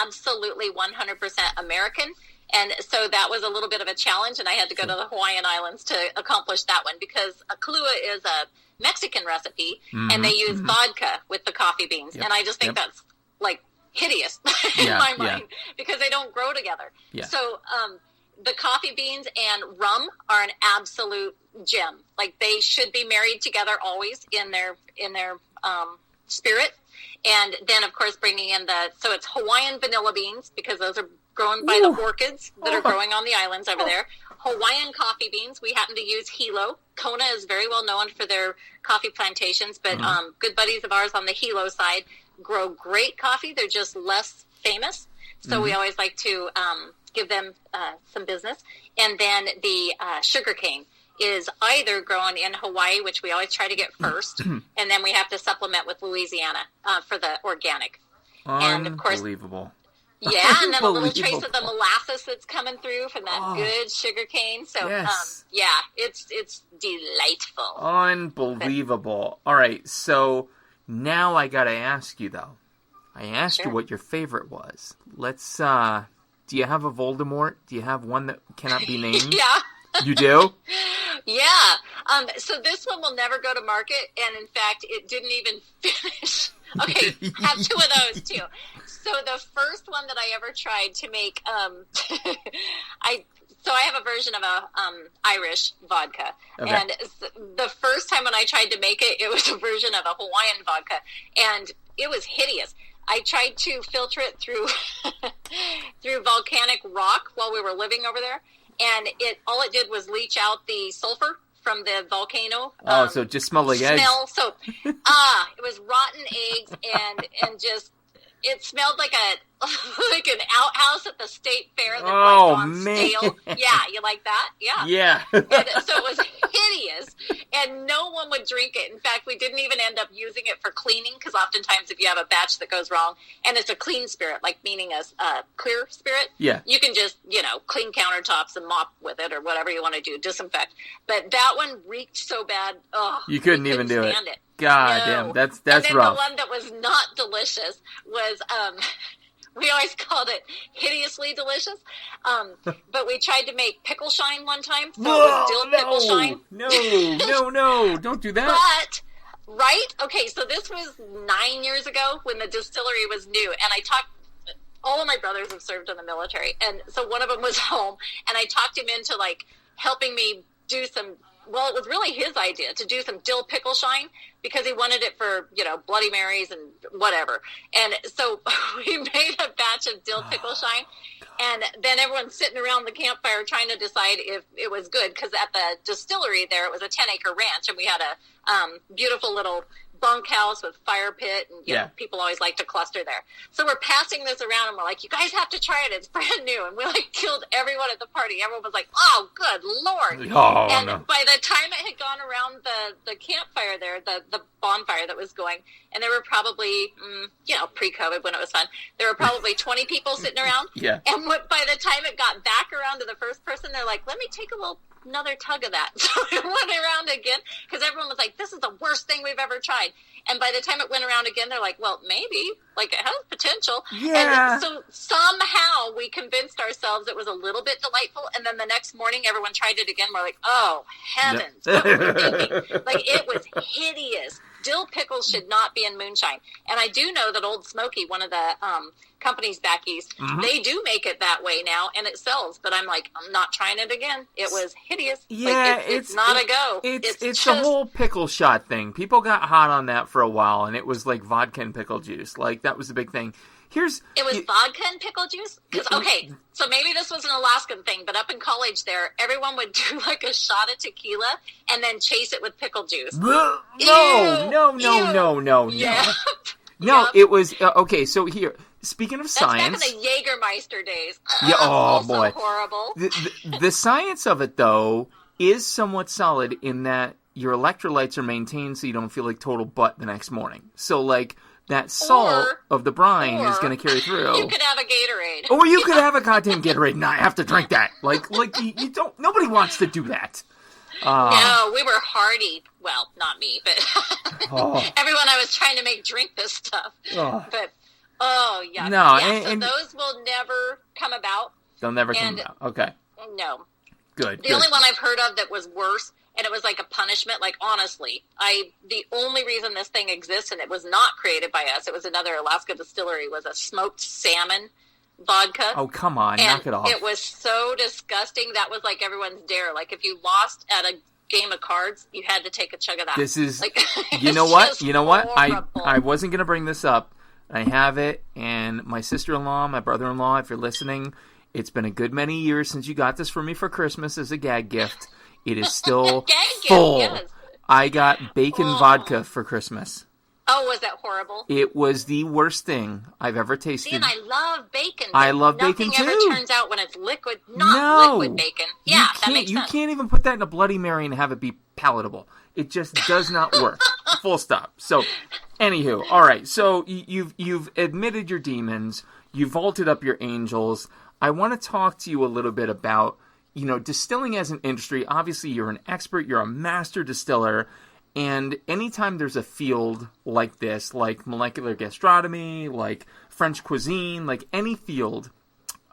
absolutely 100% American. And so that was a little bit of a challenge, and I had to go to the Hawaiian Islands to accomplish that one because a Kahlua is a Mexican recipe, and they use vodka with the coffee beans. Yep. And I just think that's, like, hideous in my mind because they don't grow together. Yeah. So the coffee beans and rum are an absolute gem. Like, they should be married together always in their spirit. And then, of course, bringing in so it's Hawaiian vanilla beans because those are grown by the orchids that are growing on the islands over there. Hawaiian coffee beans. We happen to use Hilo. Kona is very well known for their coffee plantations, but good buddies of ours on the Hilo side grow great coffee. They're just less famous. So we always like to give them some business. And then the sugarcane is either grown in Hawaii, which we always try to get first, and then we have to supplement with Louisiana for the organic. And of course, Unbelievable. yeah, and then a little trace of the molasses that's coming through from that good sugar cane. So, Yes. it's delightful. Unbelievable. All right, so now I got to ask you, though. I asked you what your favorite was. Let's, do you have a Voldemort? Do you have one that cannot be named? Yeah. You do? Yeah. So this one will never go to market, and in fact, it didn't even finish. Okay, I have two of those too. So the first one that I ever tried to make, I have a version of a Irish vodka, and the first time when I tried to make it, it was a version of a Hawaiian vodka, and it was hideous. I tried to filter it through through volcanic rock while we were living over there. And all it did was leach out the sulfur from the volcano. So it just smelled like eggs. So, it was rotten eggs and just, it smelled like like an outhouse at the state fair that's gone stale. Yeah, you like that? Yeah. Yeah. And so it was hideous, and no one would drink it. In fact, we didn't even end up using it for cleaning, because oftentimes if you have a batch that goes wrong, and it's a clean spirit, like meaning a clear spirit, you can just, clean countertops and mop with it or whatever you want to do, disinfect. But that one reeked so bad, you couldn't even do it. Stand it. God damn, that's and then rough. The one that was not delicious was, we always called it hideously delicious, but we tried to make pickle shine one time, so it was dill pickle shine. No, don't do that. But, right? Okay, so this was 9 years ago when the distillery was new, and all of my brothers have served in the military, and so one of them was home, and I talked him into, helping me do some. Well, it was really his idea to do some dill pickle shine because he wanted it for, Bloody Marys and whatever. And so we made a batch of dill pickle shine, and then everyone's sitting around the campfire trying to decide if it was good, because at the distillery there, it was a 10-acre ranch, and we had a beautiful little bunkhouse with fire pit, and you know, people always like to cluster there. So we're passing this around, and we're like, you guys have to try it. It's brand new. And we like killed everyone at the party. Everyone was like, oh, good Lord. Oh, and no. by the time it had gone around the campfire there, the bonfire that was going, and there were probably, pre-COVID when it was fun, there were probably 20 people sitting around. Yeah. And by the time it got back around to the first person, they're like, let me take another tug of that. So it went around again, because everyone was like, this is the worst thing we've ever tried. And by the time it went around again, they're like, well, maybe, like, it has potential. Yeah. And so somehow we convinced ourselves it was a little bit delightful. And then the next morning, everyone tried it again. We're like, oh, heavens. What were we thinking? Like, it was hideous. Dill pickles should not be in moonshine. And I do know that Old Smoky, one of the companies back east, they do make it that way now, and it sells. But I'm like, I'm not trying it again. It was hideous. Yeah, like, it's not a go. It's just the whole pickle shot thing. People got hot on that for a while, and it was like vodka and pickle juice. Like, that was the big thing. It was vodka and pickle juice? Okay, so maybe this was an Alaskan thing, but up in college there, everyone would do like a shot of tequila and then chase it with pickle juice. No. Yeah. No, it was, okay, so here, speaking of science. That's back in the Jägermeister days. Yeah, oh, boy. Horrible. The science of it, though, is somewhat solid in that your electrolytes are maintained so you don't feel like total butt the next morning. So, like, that salt of the brine is going to carry through. You could have a Gatorade. Or you could have a goddamn Gatorade and not have to drink that. Like you don't, nobody wants to do that. No, we were hardy. Well, not me, but everyone I was trying to make drink this stuff. But, yeah. No, so those will never come about. They'll never come about. Okay. No. Good. The only one I've heard of that was worse, and it was like a punishment, like, honestly, the only reason this thing exists, and it was not created by us, it was another Alaskan distillery, was a smoked salmon vodka. Oh, come on, knock it off. It was so disgusting. That was like everyone's dare. Like, if you lost at a game of cards, you had to take a chug of that. This is, like, you know what? Horrible. I wasn't going to bring this up. I have it, and my sister-in-law, my brother-in-law, if you're listening, it's been a good many years since you got this for me for Christmas as a gag gift. It is still full. Yes. I got bacon vodka for Christmas. Oh, was that horrible? It was the worst thing I've ever tasted. See, and I love bacon. I love bacon, too. Nothing ever turns out when it's liquid, liquid bacon. Yeah, that makes sense. You can't even put that in a Bloody Mary and have it be palatable. It just does not work. Full stop. So, anywho, all right. So, you've admitted your demons. You've vaulted up your angels. I want to talk to you a little bit about, distilling as an industry. Obviously, you're an expert. You're a master distiller. And anytime there's a field like this, like molecular gastronomy, like French cuisine, like any field,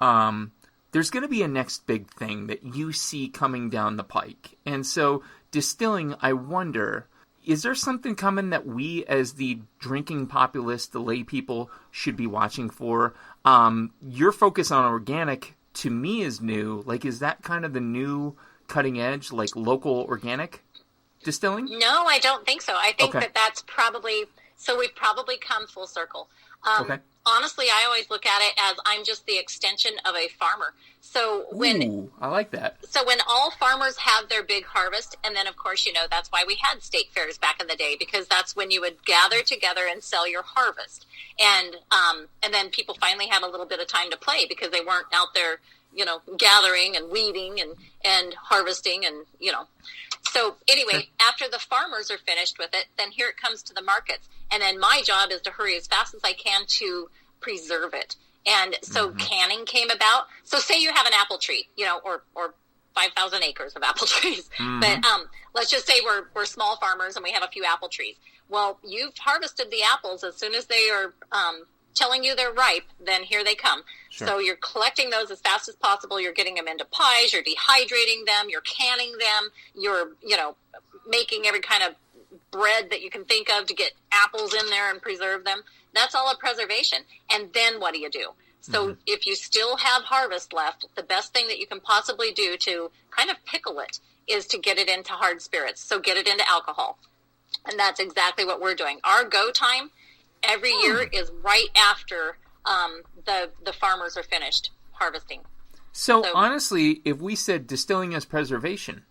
there's going to be a next big thing that you see coming down the pike. And so distilling, I wonder, is there something coming that we as the drinking populace, the lay people, should be watching for? Your focus on organic, to me, is new. Like, is that kind of the new cutting edge, like local organic distilling? No, I don't think so. I think that's probably, so we've probably come full circle. Honestly, I always look at it as I'm just the extension of a farmer. So I like that. So when all farmers have their big harvest, and then of course, that's why we had state fairs back in the day, because that's when you would gather together and sell your harvest. And then people finally had a little bit of time to play because they weren't out there, gathering and weeding and harvesting and, So anyway, after the farmers are finished with it, then here it comes to the markets. And then my job is to hurry as fast as I can to preserve it. And so canning came about. So say you have an apple tree, or 5,000 acres of apple trees. But let's just say we're small farmers and we have a few apple trees. Well, you've harvested the apples as soon as they are telling you they're ripe, then here they come. Sure. So you're collecting those as fast as possible. You're getting them into pies. You're dehydrating them. You're canning them. You're, making every kind of bread that you can think of to get apples in there and preserve them. That's all a preservation. And then what do you do? So if you still have harvest left, the best thing that you can possibly do to kind of pickle it is to get it into hard spirits. So get it into alcohol. And that's exactly what we're doing. Our go time every year is right after the farmers are finished harvesting. So honestly, if we said distilling as preservation,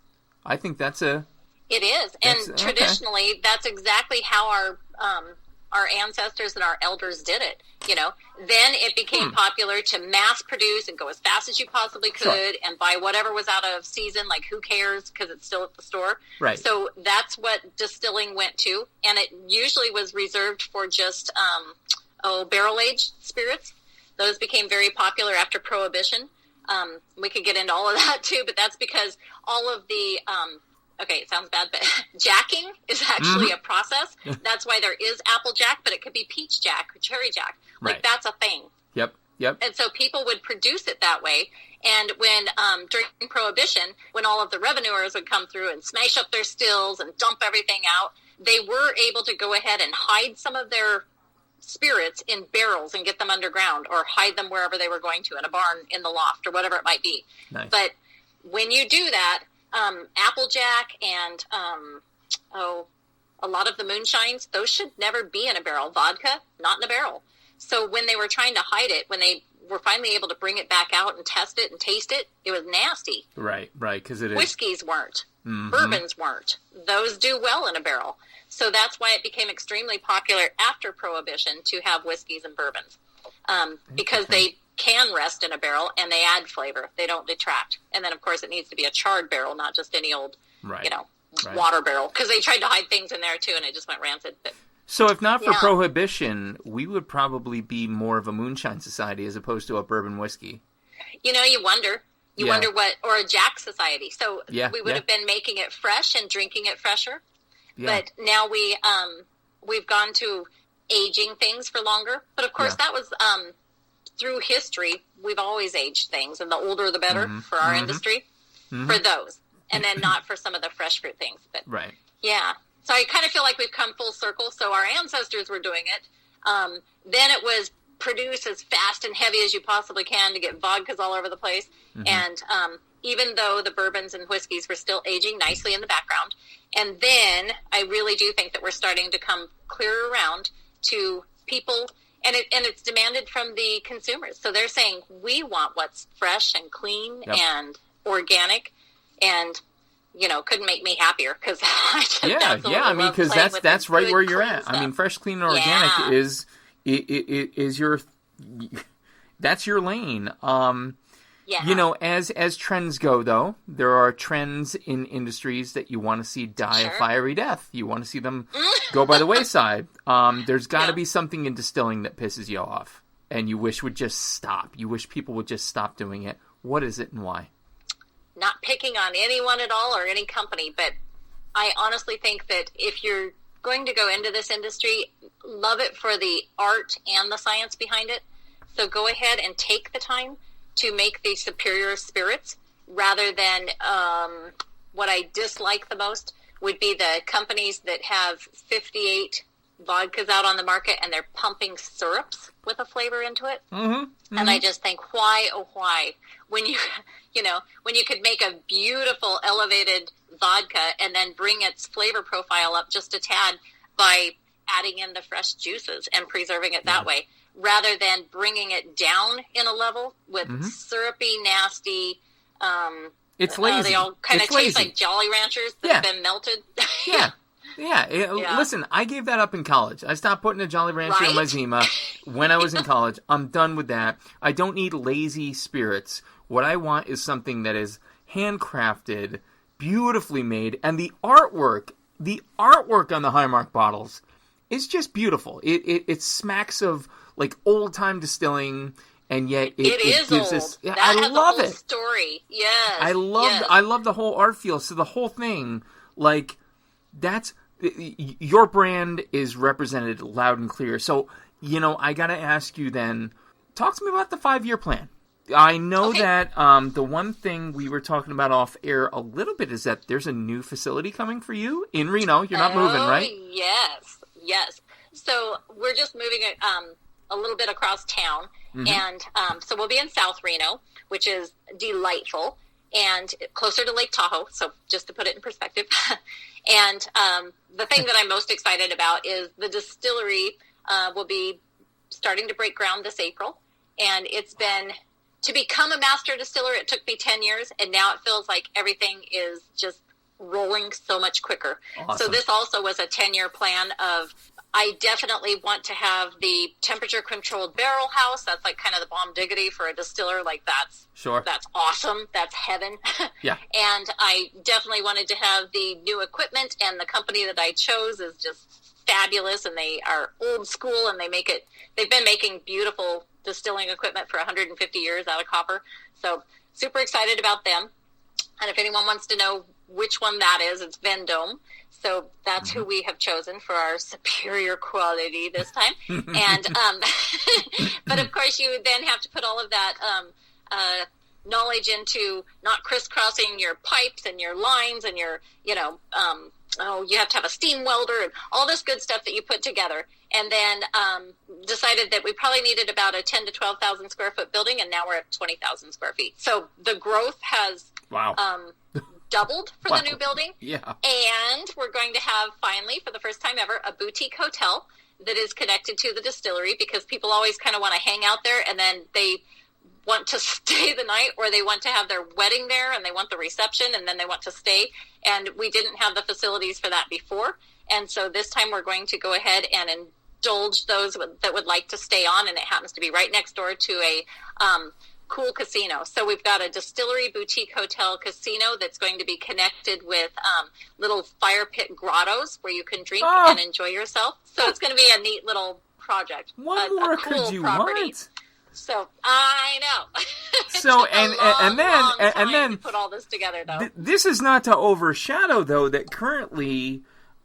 I think that's a It is, and traditionally, that's exactly how our ancestors and our elders did it. You know, then it became popular to mass produce and go as fast as you possibly could, and buy whatever was out of season. Like, who cares? Because it's still at the store. Right. So that's what distilling went to, and it usually was reserved for just barrel aged spirits. Those became very popular after Prohibition. We could get into all of that too, but that's because all of the okay, it sounds bad, but jacking is actually a process. That's why there is apple jack, but it could be peach jack or cherry jack. Like, that's a thing. Yep. And so people would produce it that way. And when, during Prohibition, when all of the revenuers would come through and smash up their stills and dump everything out, they were able to go ahead and hide some of their spirits in barrels and get them underground, or hide them wherever they were going to, in a barn, in the loft, or whatever it might be. Nice. But when you do that, Applejack and a lot of the moonshines, those should never be in a barrel. Vodka, not in a barrel. So when they were trying to hide it, when they were finally able to bring it back out and test it and taste it, it was nasty. Right, because it is. Whiskeys weren't. Bourbons weren't. Those do well in a barrel. So that's why it became extremely popular after Prohibition to have whiskeys and bourbons, because they can rest in a barrel and they add flavor. They don't detract. And then, of course, it needs to be a charred barrel, not just any old, water barrel, because they tried to hide things in there too, and it just went rancid. But, so if not for Prohibition, we would probably be more of a moonshine society as opposed to a bourbon whiskey. You know, you wonder. You wonder what, or a Jack society. So we would have been making it fresh and drinking it fresher. Yeah. But now we've gone to aging things for longer. But of course, that was through history. We've always aged things, and the older the better for our industry. For those, and then not for some of the fresh fruit things. But yeah. So I kind of feel like we've come full circle. So our ancestors were doing it. Then it was produce as fast and heavy as you possibly can to get vodkas all over the place. And even though the bourbons and whiskeys were still aging nicely in the background. And then I really do think that we're starting to come clear around to people, and it's demanded from the consumers. So they're saying, we want what's fresh and clean and organic, and couldn't make me happier, because I mean, because that's right where you're at. Stuff. I mean, fresh, clean, and organic is your that's your lane. As trends go, though, there are trends in industries that you want to see die a fiery death. You want to see them go by the wayside. There's got to be something in distilling that pisses you off, and you wish would just stop. You wish people would just stop doing it. What is it, and why? Not picking on anyone at all or any company, but I honestly think that if you're going to go into this industry, love it for the art and the science behind it. So go ahead and take the time to make the superior spirits, rather than what I dislike the most would be the companies that have 58 vodkas out on the market and they're pumping syrups with a flavor into it. And I just think, why, oh why? When when you could make a beautiful elevated vodka and then bring its flavor profile up just a tad by adding in the fresh juices and preserving it that way, rather than bringing it down in a level with syrupy, nasty. It's lazy. They all kind of taste like Jolly Ranchers that have been melted. Listen, I gave that up in college. I stopped putting a Jolly Rancher in my Zima when I was in college. I'm done with that. I don't need lazy spirits. What I want is something that is handcrafted, beautifully made, and the artwork on the High Mark bottles is just beautiful. It smacks of like old time distilling, and yet it gives us. I love it. Story, yes. I love the whole art feel. So the whole thing, like, that's your brand is represented loud and clear. So I got to ask you then. Talk to me about the 5-year plan. I know that the one thing we were talking about off air a little bit is that there's a new facility coming for you in Reno. You're not moving, right? Yes. So we're just moving a little bit across town, and so we'll be in South Reno, which is delightful and closer to Lake Tahoe. So just to put it in perspective, and the thing that I'm most excited about is the distillery will be starting to break ground this April, and it's been. To become a master distiller, it took me 10 years, and now it feels like everything is just rolling so much quicker. Awesome. So this also was a 10-year plan of, I definitely want to have the temperature-controlled barrel house. That's like kind of the bomb diggity for a distiller. Like that's awesome. That's heaven. Yeah. And I definitely wanted to have the new equipment, and the company that I chose is just fabulous, and they are old school, and they've been making beautiful distilling equipment for 150 years out of copper. So super excited about them. And if anyone wants to know which one that is, it's Vendome. So that's who we have chosen for our superior quality this time. And but of course you would then have to put all of that knowledge into not crisscrossing your pipes and your lines and your, you have to have a steam welder and all this good stuff that you put together. And then decided that we probably needed about a 10 to 12,000 square foot building, and now we're at 20,000 square feet. So the growth has doubled for the new building. Yeah. And we're going to have, finally, for the first time ever, a boutique hotel that is connected to the distillery, because people always kind of want to hang out there, and then they want to stay the night, or they want to have their wedding there, and they want the reception, and then they want to stay. And we didn't have the facilities for that before. And so this time we're going to go ahead and indulge those that would like to stay on, and it happens to be right next door to a cool casino. So we've got a distillery boutique hotel casino that's going to be connected with little fire pit grottos where you can drink and enjoy yourself. So it's going to be a neat little project. What more cool could you property. want? So I know. So and then to put all this together, though. This is not to overshadow, though, that currently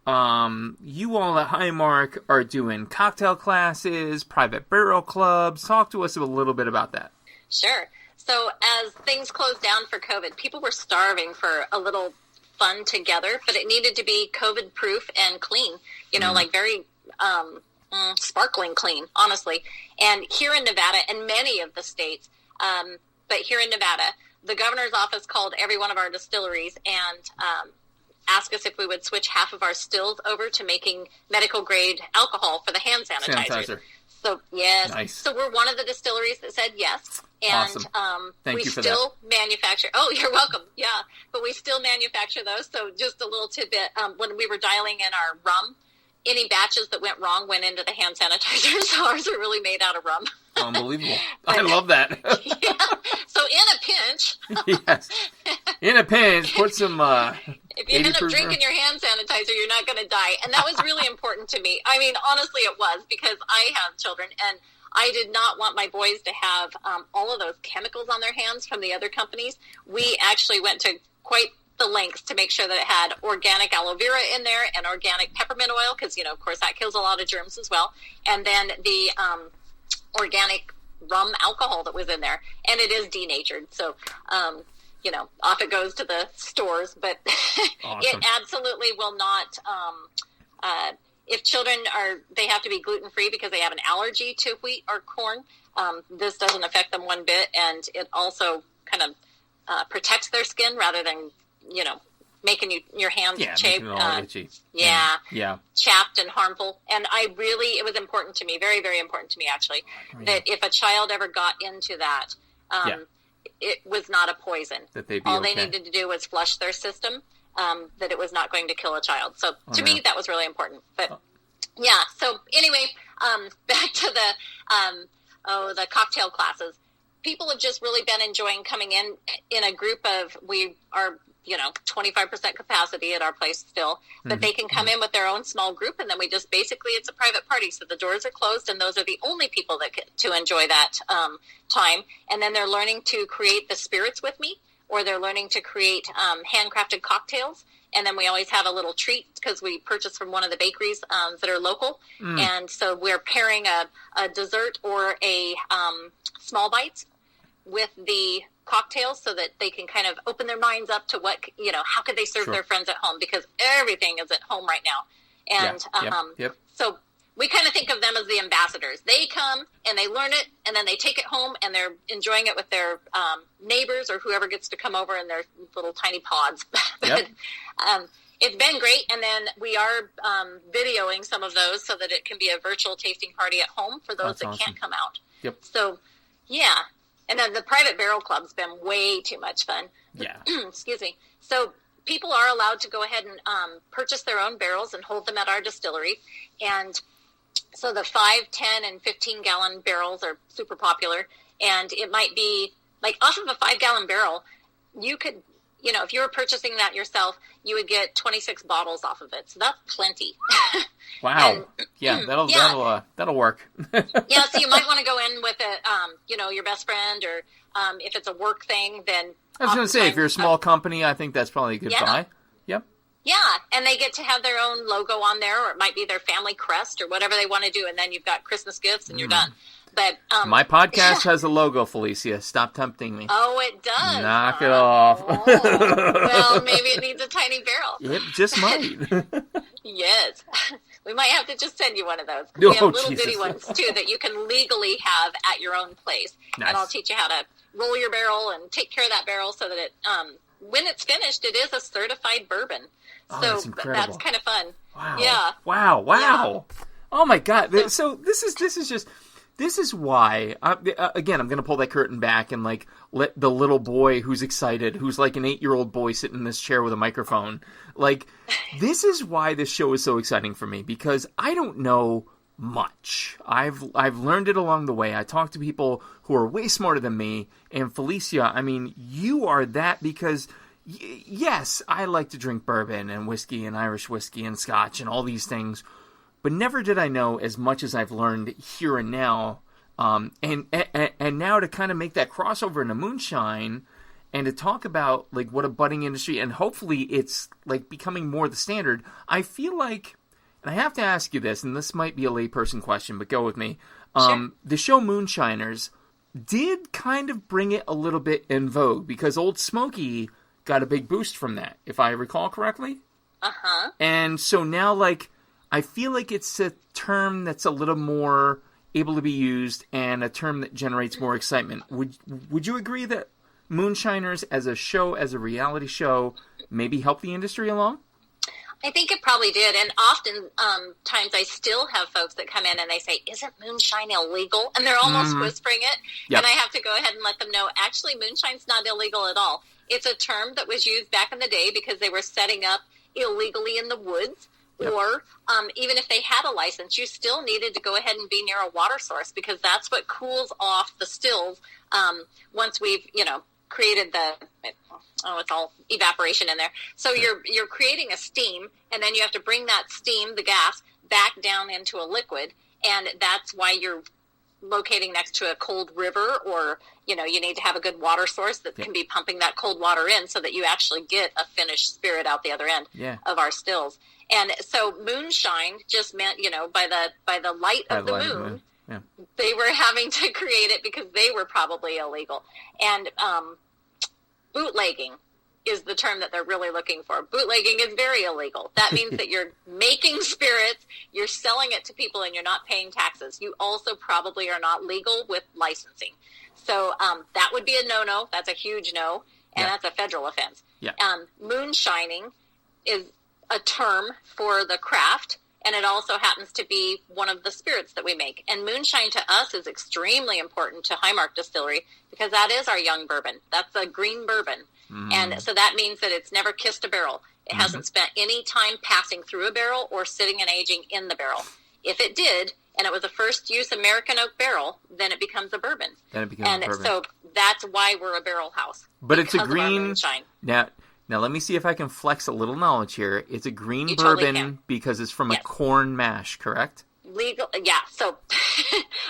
you all at High Mark are doing cocktail classes, private barrel clubs. Talk to us a little bit about that. Sure. So as things closed down for COVID, people were starving for a little fun together, but it needed to be COVID proof and clean, like very sparkling clean, honestly. And here in Nevada, and many of the states, but here in Nevada, the governor's office called every one of our distilleries and asked us if we would switch half of our stills over to making medical grade alcohol for the hand sanitizer. So, yes. Nice. So we're one of the distilleries that said yes. And awesome. Thank you for still manufacture. Oh, you're welcome. Yeah. But we still manufacture those. So just a little tidbit. When we were dialing in our rum, any batches that went wrong went into the hand sanitizer. So ours are really made out of rum. Unbelievable. I love that. Yeah. So in a pinch. Yes. In a pinch, put some... if you end up drinking your hand sanitizer, you're not going to die. And that was really important to me. I mean, honestly, it was, because I have children, and I did not want my boys to have all of those chemicals on their hands from the other companies. We actually went to quite the lengths to make sure that it had organic aloe vera in there and organic peppermint oil, because, of course, that kills a lot of germs as well. And then the organic rum alcohol that was in there. And it is denatured. So, off it goes to the stores. But awesome. It absolutely will not... if children they have to be gluten-free because they have an allergy to wheat or corn. This doesn't affect them one bit, and it also kind of protects their skin rather than, making your hands making it all itchy. Yeah, chapped and harmful. And it was important to me, very, very important to me, actually, that if a child ever got into that, it was not a poison. That they'd be all they needed to do was flush their system. That it was not going to kill a child. So to me, that was really important. But yeah, so anyway, back to the cocktail classes. People have just really been enjoying coming in a group of, we are, 25% capacity at our place still, but they can come in with their own small group, and then we just basically, it's a private party. So the doors are closed, and those are the only people that get to enjoy that time. And then they're learning to create the spirits with me, or they're learning to create handcrafted cocktails. And then we always have a little treat because we purchase from one of the bakeries that are local. And so we're pairing a dessert or a small bites with the cocktails so that they can kind of open their minds up to what, how could they serve their friends at home, because everything is at home right now. And so we kind of think of them as the ambassadors. They come and they learn it, and then they take it home, and they're enjoying it with their neighbors or whoever gets to come over in their little tiny pods. But it's been great, and then we are videoing some of those so that it can be a virtual tasting party at home for those that can't come out. Yep. So, yeah. And then the private barrel club's been way too much fun. Yeah. Excuse me. So people are allowed to go ahead and purchase their own barrels and hold them at our distillery. And so the 5, 10, and 15-gallon barrels are super popular. And it might be, like, off of a 5-gallon barrel, you could, if you were purchasing that yourself, you would get 26 bottles off of it. So that's plenty. Wow. That'll work. Yeah, so you might want to go in with your best friend, or if it's a work thing, then... I was going to say, if you're a small company, I think that's probably a good buy. Yep. Yeah, and they get to have their own logo on there, or it might be their family crest, or whatever they want to do, and then you've got Christmas gifts, and you're done. But my podcast has a logo, Felicia. Stop tempting me. Oh, it does. Knock it off. Well, maybe it needs a tiny barrel. It just might. Yes. We might have to just send you one of those. We have little bitty ones, too, that you can legally have at your own place. Nice. And I'll teach you how to roll your barrel and take care of that barrel so that it, when it's finished, it is a certified bourbon. Oh, so that's incredible. That's kind of fun. Wow. Yeah. Wow. Yeah. Oh, my God. So this is why, again, I'm going to pull that curtain back and, like, let the little boy who's excited, who's like an 8-year-old boy sitting in this chair with a microphone, like, this is why this show is so exciting for me, because I don't know much. I've learned it along the way. I talk to people who are way smarter than me, and Felicia, I mean, you are that, because, yes, I like to drink bourbon and whiskey and Irish whiskey and scotch and all these things, but never did I know as much as I've learned here and now. And now to kind of make that crossover into moonshine and to talk about, like, what a budding industry, and hopefully it's, like, becoming more the standard. I feel like, and I have to ask you this, and this might be a layperson question, but go with me. Sure. The show Moonshiners did kind of bring it a little bit in vogue, because Old Smoky got a big boost from that, if I recall correctly. Uh-huh. And so now, like, I feel like it's a term that's a little more able to be used and a term that generates more excitement. Would you agree that Moonshiners as a show, as a reality show, maybe help the industry along? I think it probably did, and often times I still have folks that come in and they say, "Isn't moonshine illegal?" And they're almost whispering it, and I have to go ahead and let them know, actually, moonshine's not illegal at all. It's a term that was used back in the day because they were setting up illegally in the woods. Yep. Or even if they had a license, you still needed to go ahead and be near a water source, because that's what cools off the stills once we've, created it's all evaporation in there. So you're creating a steam, and then you have to bring that steam, the gas, back down into a liquid, and that's why you're locating next to a cold river, or, you need to have a good water source that can be pumping that cold water in so that you actually get a finished spirit out the other end of our stills. And so moonshine just meant, by the light of the moon, they were having to create it because they were probably illegal. And bootlegging is the term that they're really looking for. Bootlegging is very illegal. That means that you're making spirits, you're selling it to people, and you're not paying taxes. You also probably are not legal with licensing. So that would be a no-no. That's a huge no, and that's a federal offense. Yeah. Moonshining is a term for the craft, and it also happens to be one of the spirits that we make. And moonshine to us is extremely important to High Mark Distillery, because that is our young bourbon. That's a green bourbon. And so that means that it's never kissed a barrel. It hasn't spent any time passing through a barrel or sitting and aging in the barrel. If it did, and it was a first use American oak barrel, then it becomes a bourbon. So that's why we're a barrel house. But it's a green. Now let me see if I can flex a little knowledge here. It's a green bourbon totally because it's from a corn mash, correct? Legal, yeah. So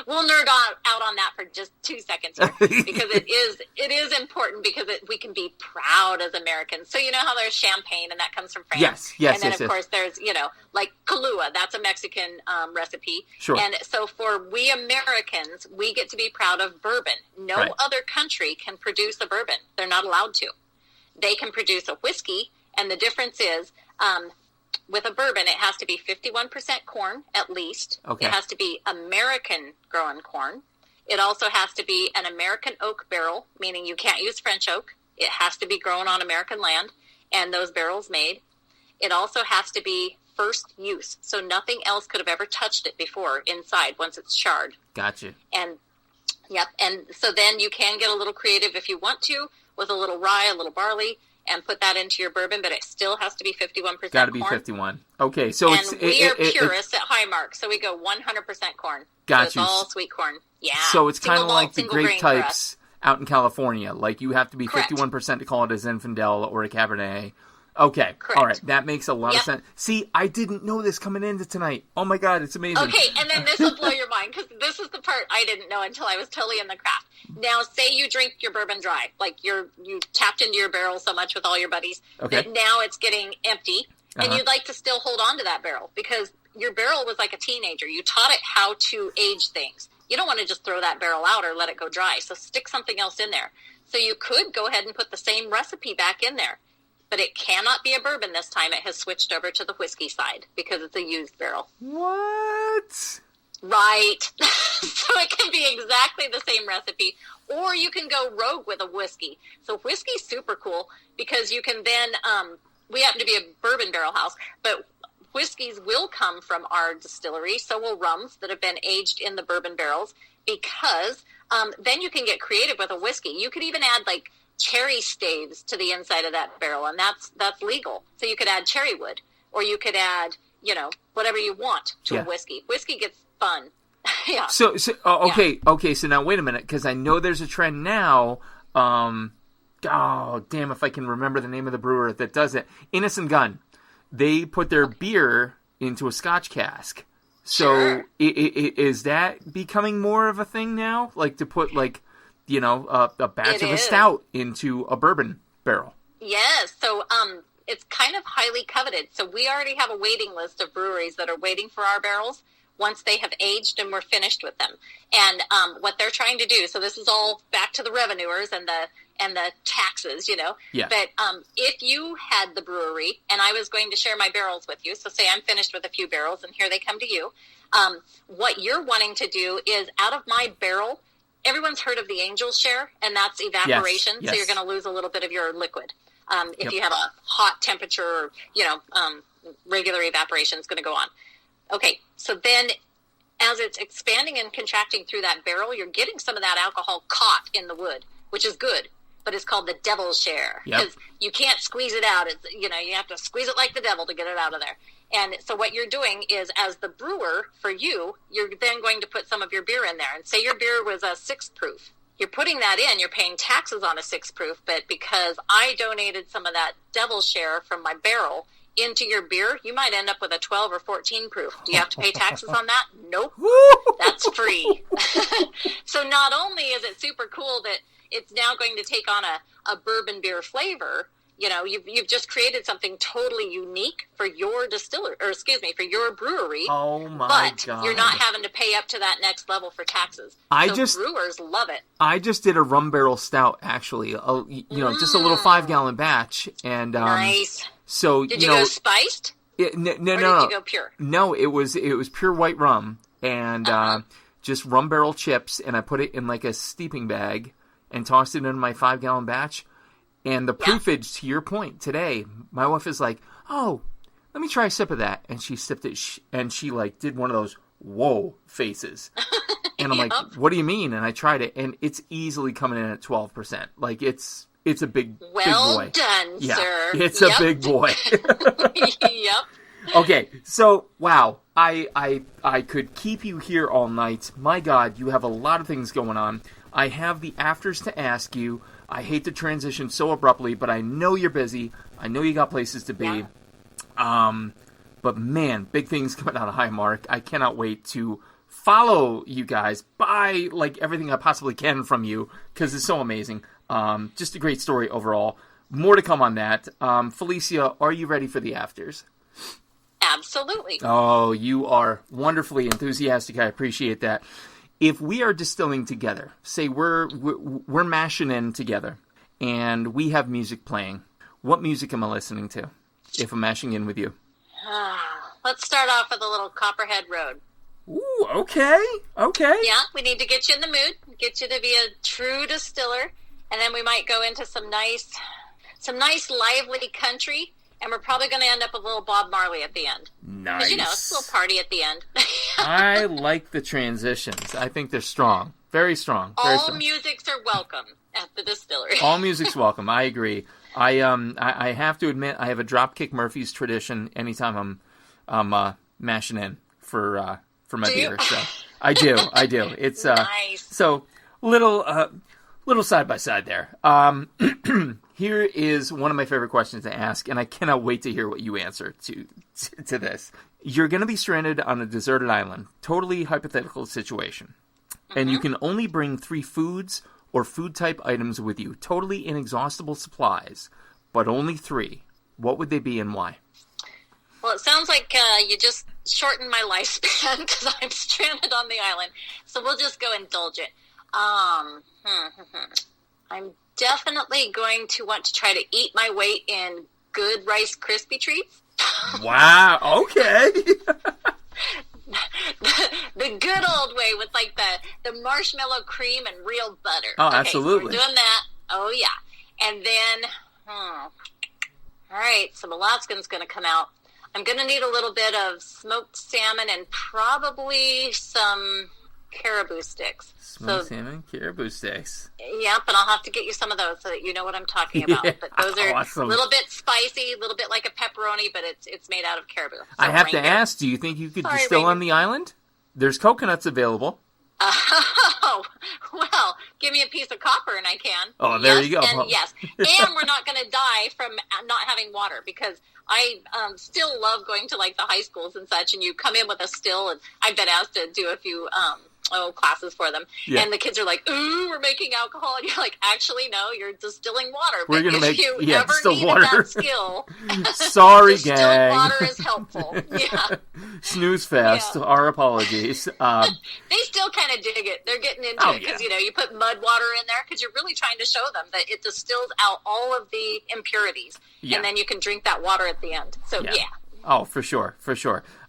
we'll nerd out on that for just 2 seconds here, because it is important, because we can be proud as Americans. So you know how there's champagne, and that comes from France. Yes. And then of course there's like Kahlua, that's a Mexican recipe. Sure. And so for we Americans, we get to be proud of bourbon. No other country can produce a bourbon. They're not allowed to. They can produce a whiskey, and the difference is, with a bourbon, it has to be 51% corn, at least. Okay. It has to be American-grown corn. It also has to be an American oak barrel, meaning you can't use French oak. It has to be grown on American land, and those barrels made. It also has to be first use, so nothing else could have ever touched it before inside once it's charred. Gotcha. And so then you can get a little creative if you want to, with a little rye, a little barley, and put that into your bourbon, but it still has to be 51% corn. Got to be 51. Okay, so we are purists at High Mark, so we go 100% corn. Got so you. It's all sweet corn. Yeah. So it's kind of like the grape grain types out in California. Like you have to be 51% to call it a Zinfandel or a Cabernet. Okay. Correct. All right. That makes a lot of sense. See, I didn't know this coming into tonight. Oh my God, it's amazing. Okay, and then this will blow your mind, because this is the part I didn't know until I was totally in the craft. Now, say you drink your bourbon dry, like you tapped into your barrel so much with all your buddies that now it's getting empty, and you'd like to still hold on to that barrel because your barrel was like a teenager. You taught it how to age things. You don't want to just throw that barrel out or let it go dry, so stick something else in there. So you could go ahead and put the same recipe back in there. But it cannot be a bourbon this time. It has switched over to the whiskey side because it's a used barrel. What? Right. So it can be exactly the same recipe. Or you can go rogue with a whiskey. So whiskey's super cool because you can then, we happen to be a bourbon barrel house, but whiskeys will come from our distillery. So will rums that have been aged in the bourbon barrels, because then you can get creative with a whiskey. You could even add like cherry staves to the inside of that barrel, and that's legal. So you could add cherry wood, or you could add, whatever you want to a whiskey. Whiskey gets fun. Yeah. So okay. So now wait a minute, because I know there's a trend now. Oh damn! If I can remember the name of the brewer that does it, Innocent Gun. They put their beer into a Scotch cask. So is that becoming more of a thing now? Like to put a batch of a stout into a bourbon barrel. Yes. So it's kind of highly coveted. So we already have a waiting list of breweries that are waiting for our barrels once they have aged and we're finished with them. And what they're trying to do, so this is all back to the revenuers and the taxes, Yeah. But if you had the brewery and I was going to share my barrels with you, so say I'm finished with a few barrels and here they come to you, what you're wanting to do is out of my barrel, everyone's heard of the angel's share, and that's evaporation. Yes. So you're going to lose a little bit of your liquid. If you have a hot temperature, regular evaporation is going to go on. Okay, so then as it's expanding and contracting through that barrel, you're getting some of that alcohol caught in the wood, which is good, but it's called the devil's share because you can't squeeze it out. It's, you have to squeeze it like the devil to get it out of there. And so what you're doing is, as the brewer, for you, you're then going to put some of your beer in there. And say your beer was a 6 proof. You're putting that in, you're paying taxes on a 6 proof, but because I donated some of that devil's share from my barrel into your beer, you might end up with a 12 or 14 proof. Do you have to pay taxes on that? Nope. That's free. So not only is it super cool that it's now going to take on a bourbon beer flavor, you've just created something totally unique for your for your brewery. Oh my God. You're not having to pay up to that next level for taxes. Brewers love it. I just did a rum barrel stout, actually, just a little 5-gallon batch. And nice. So, did you go spiced? No. Did you go pure? No, it was pure white rum and just rum barrel chips, and I put it in like a steeping bag and tossed it in my 5-gallon batch. And the proofage, to your point, today, my wife is like, "Oh, let me try a sip of that," and she sipped it, and she like did one of those "whoa" faces, and I'm like, "What do you mean?" And I tried it, and it's easily coming in at 12%. Like it's a big boy. Well done, sir. It's a big boy. Yep. Okay, so wow, I could keep you here all night. My God, you have a lot of things going on. I have the afters to ask you. I hate to transition so abruptly, but I know you're busy. I know you got places to be. Yeah. But man, big things coming out of High Mark. I cannot wait to follow you guys, buy like everything I possibly can from you, because it's so amazing. Just a great story overall. More to come on that. Felicia, are you ready for the afters? Absolutely. Oh, you are wonderfully enthusiastic. I appreciate that. If we are distilling together, say we're mashing in together, and we have music playing, what music am I listening to if I'm mashing in with you? Let's start off with a little Copperhead Road. Ooh, okay. Yeah, we need to get you in the mood, get you to be a true distiller, and then we might go into some nice lively country, and we're probably going to end up with a little Bob Marley at the end. Nice. Because, it's a little party at the end. I like the transitions. I think they're strong. Very strong. Very All strong. musics are welcome at the distillery. All music's welcome. I agree. I have to admit, I have a Dropkick Murphy's tradition anytime I'm mashing in for my beer. So I do. It's nice. So little side by side there. Here is one of my favorite questions to ask, and I cannot wait to hear what you answer to this. You're going to be stranded on a deserted island, totally hypothetical situation, and you can only bring 3 foods or food-type items with you, totally inexhaustible supplies, but only 3. What would they be and why? Well, it sounds like you just shortened my lifespan because I'm stranded on the island. So we'll just go indulge it. I'm definitely going to want to try to eat my weight in good Rice Krispie treats. Wow, okay. The good old way with like the marshmallow cream and real butter. Oh, okay, absolutely. So we're doing that. Oh, yeah. And then, all right, some Alaskan's going to come out. I'm going to need a little bit of smoked salmon and probably some caribou sticks. Smoked salmon, caribou sticks. Yep, and I'll have to get you some of those so that you know what I'm talking about. Yeah, but those are awesome. A little bit spicy, a little bit like a pepperoni, but it's made out of caribou. So I have to ask, do you think you could distill on the island? There's coconuts available. Oh, well, give me a piece of copper and I can. Oh, there you go. And yes, and we're not going to die from not having water because I still love going to like the high schools and such, and you come in with a still, and I've been asked to do a few classes for them, and the kids are like, "Ooh, we're making alcohol," and you're like, "Actually, no, you're distilling water." We're going to make ever needed water. that skill, sorry, distilled gang. water is helpful. Yeah, snooze fest. Yeah. Our apologies. They still kind of dig it. They're getting into it because you put mud water in there because you're really trying to show them that it distills out all of the impurities, and then you can drink that water at the end. So yeah. Oh, for sure.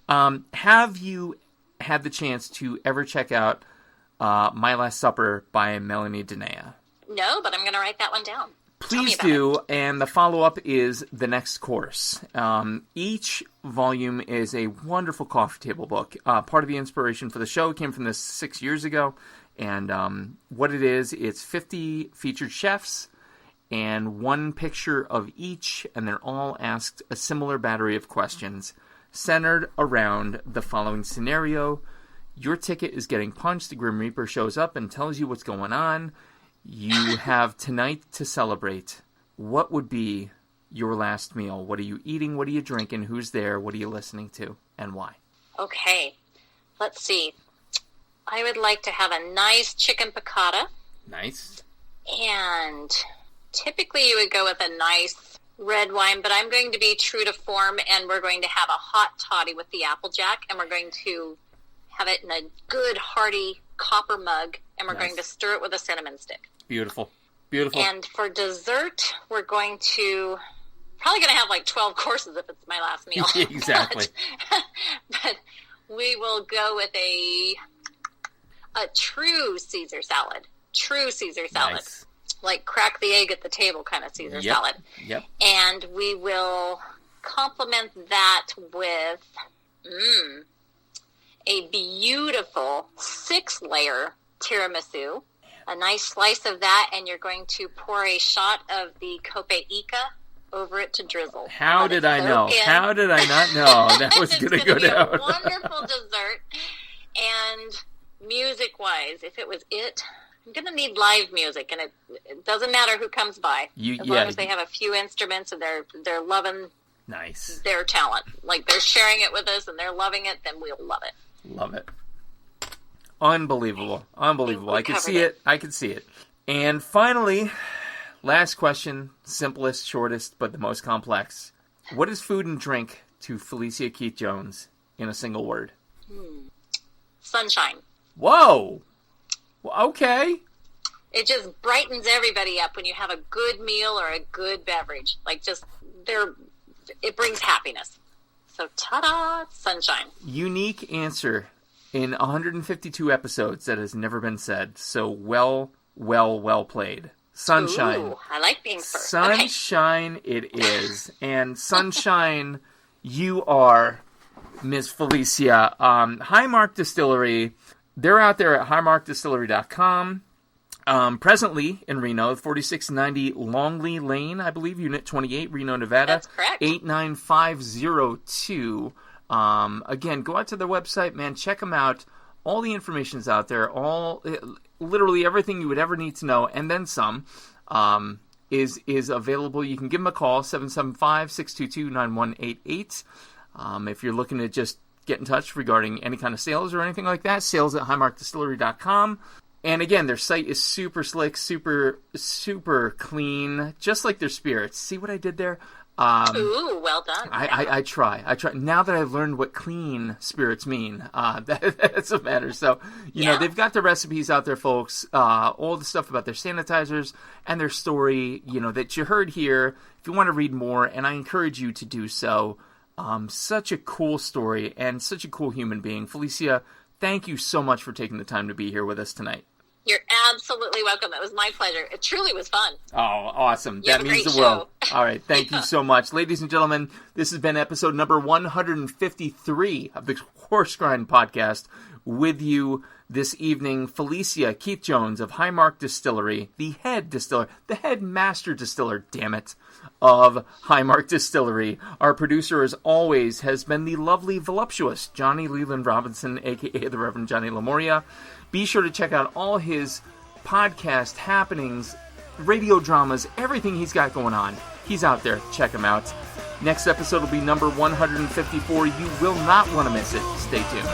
Have you had the chance to ever check out My Last Supper by Melanie Denea? No, but I'm going to write that one down. Please do, and the follow-up is The Next Course. Each volume is a wonderful coffee table book. Part of the inspiration for the show came from this 6 years ago, and what it is, it's 50 featured chefs and one picture of each, and they're all asked a similar battery of questions centered around the following scenario. Your ticket is getting punched. The Grim Reaper shows up and tells you what's going on. You have tonight to celebrate. What would be your last meal? What are you eating? What are you drinking? Who's there? What are you listening to? And why? Okay. Let's see. I would like to have a nice chicken piccata. Nice. And typically you would go with a nice red wine, but I'm going to be true to form, and we're going to have a hot toddy with the Applejack, and we're going to have it in a good, hearty copper mug, and we're going to stir it with a cinnamon stick. Beautiful. And for dessert, we're going to probably going to have like 12 courses if it's my last meal. Exactly. But we will go with a true Caesar salad. Nice. Like crack the egg at the table kind of Caesar salad. Yep. And we will complement that with a beautiful 6-layer tiramisu, a nice slice of that, and you're going to pour a shot of the Cope Ica over it to drizzle. How did I know? How did I not know that was going to go down? It's going to be a wonderful dessert. And music-wise, if it was I'm going to need live music, and it doesn't matter who comes by. As long as they have a few instruments and they're loving their talent. Like they're sharing it with us and they're loving it, then we'll love it. Love it. Unbelievable. I can see it. And finally, last question, simplest, shortest, but the most complex. What is food and drink to Felicia Keith Jones in a single word? Sunshine. Whoa. Okay. It just brightens everybody up when you have a good meal or a good beverage. Like it brings happiness. So ta-da, sunshine. Unique answer in 152 episodes that has never been said. So well played. Sunshine. Ooh, I like being first. Sunshine it is. And Sunshine, you are Miss Felicia. High Mark Distillery. They're out there at highmarkdistillery.com. Presently in Reno, 4690 Longley Lane, I believe, Unit 28, Reno, Nevada. That's correct. 89502. Again, go out to their website, man. Check them out. All the information's out there. Literally everything you would ever need to know, and then some, is available. You can give them a call, 775-622-9188. If you're looking to just get in touch regarding any kind of sales or anything like that, sales@highmarkdistillery.com. And again, their site is super slick, super, super clean, just like their spirits. See what I did there? Ooh, well done. I try. Now that I've learned what clean spirits mean, that's what matters. So, you know, they've got the recipes out there, folks, all the stuff about their sanitizers and their story, you know, that you heard here. If you want to read more, and I encourage you to do so. Such a cool story and such a cool human being. Felicia, thank you so much for taking the time to be here with us tonight. You're absolutely welcome. It was my pleasure. It truly was fun. Oh, awesome. That means the world. All right. Thank you so much. Ladies and gentlemen, this has been episode number 153 of the Coarse Grind Podcast. With you this evening, Felicia Keith Jones of High Mark Distillery, the head distiller, the head master distiller, damn it, of High Mark Distillery. Our producer, as always, has been the lovely, voluptuous Johnny Leland Robinson, a.k.a. the Reverend Johnny Lamoria. Be sure to check out all his podcast happenings, radio dramas, everything he's got going on. He's out there. Check him out. Next episode will be number 154. You will not want to miss it. Stay tuned.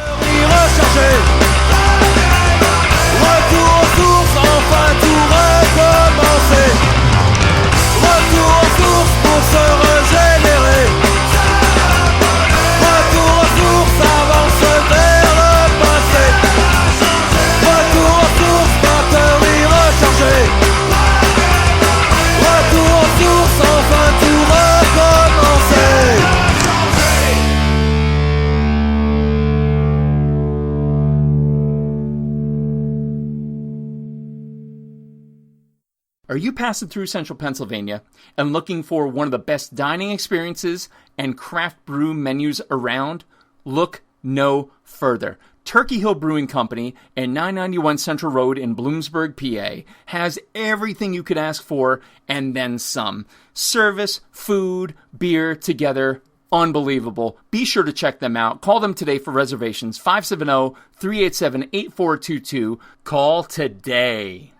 Are you passing through central Pennsylvania and looking for one of the best dining experiences and craft brew menus around? Look no further. Turkey Hill Brewing Company and 991 Central Road in Bloomsburg, PA has everything you could ask for and then some. Service, food, beer together. Unbelievable. Be sure to check them out. Call them today for reservations. 570-387-8422. Call today.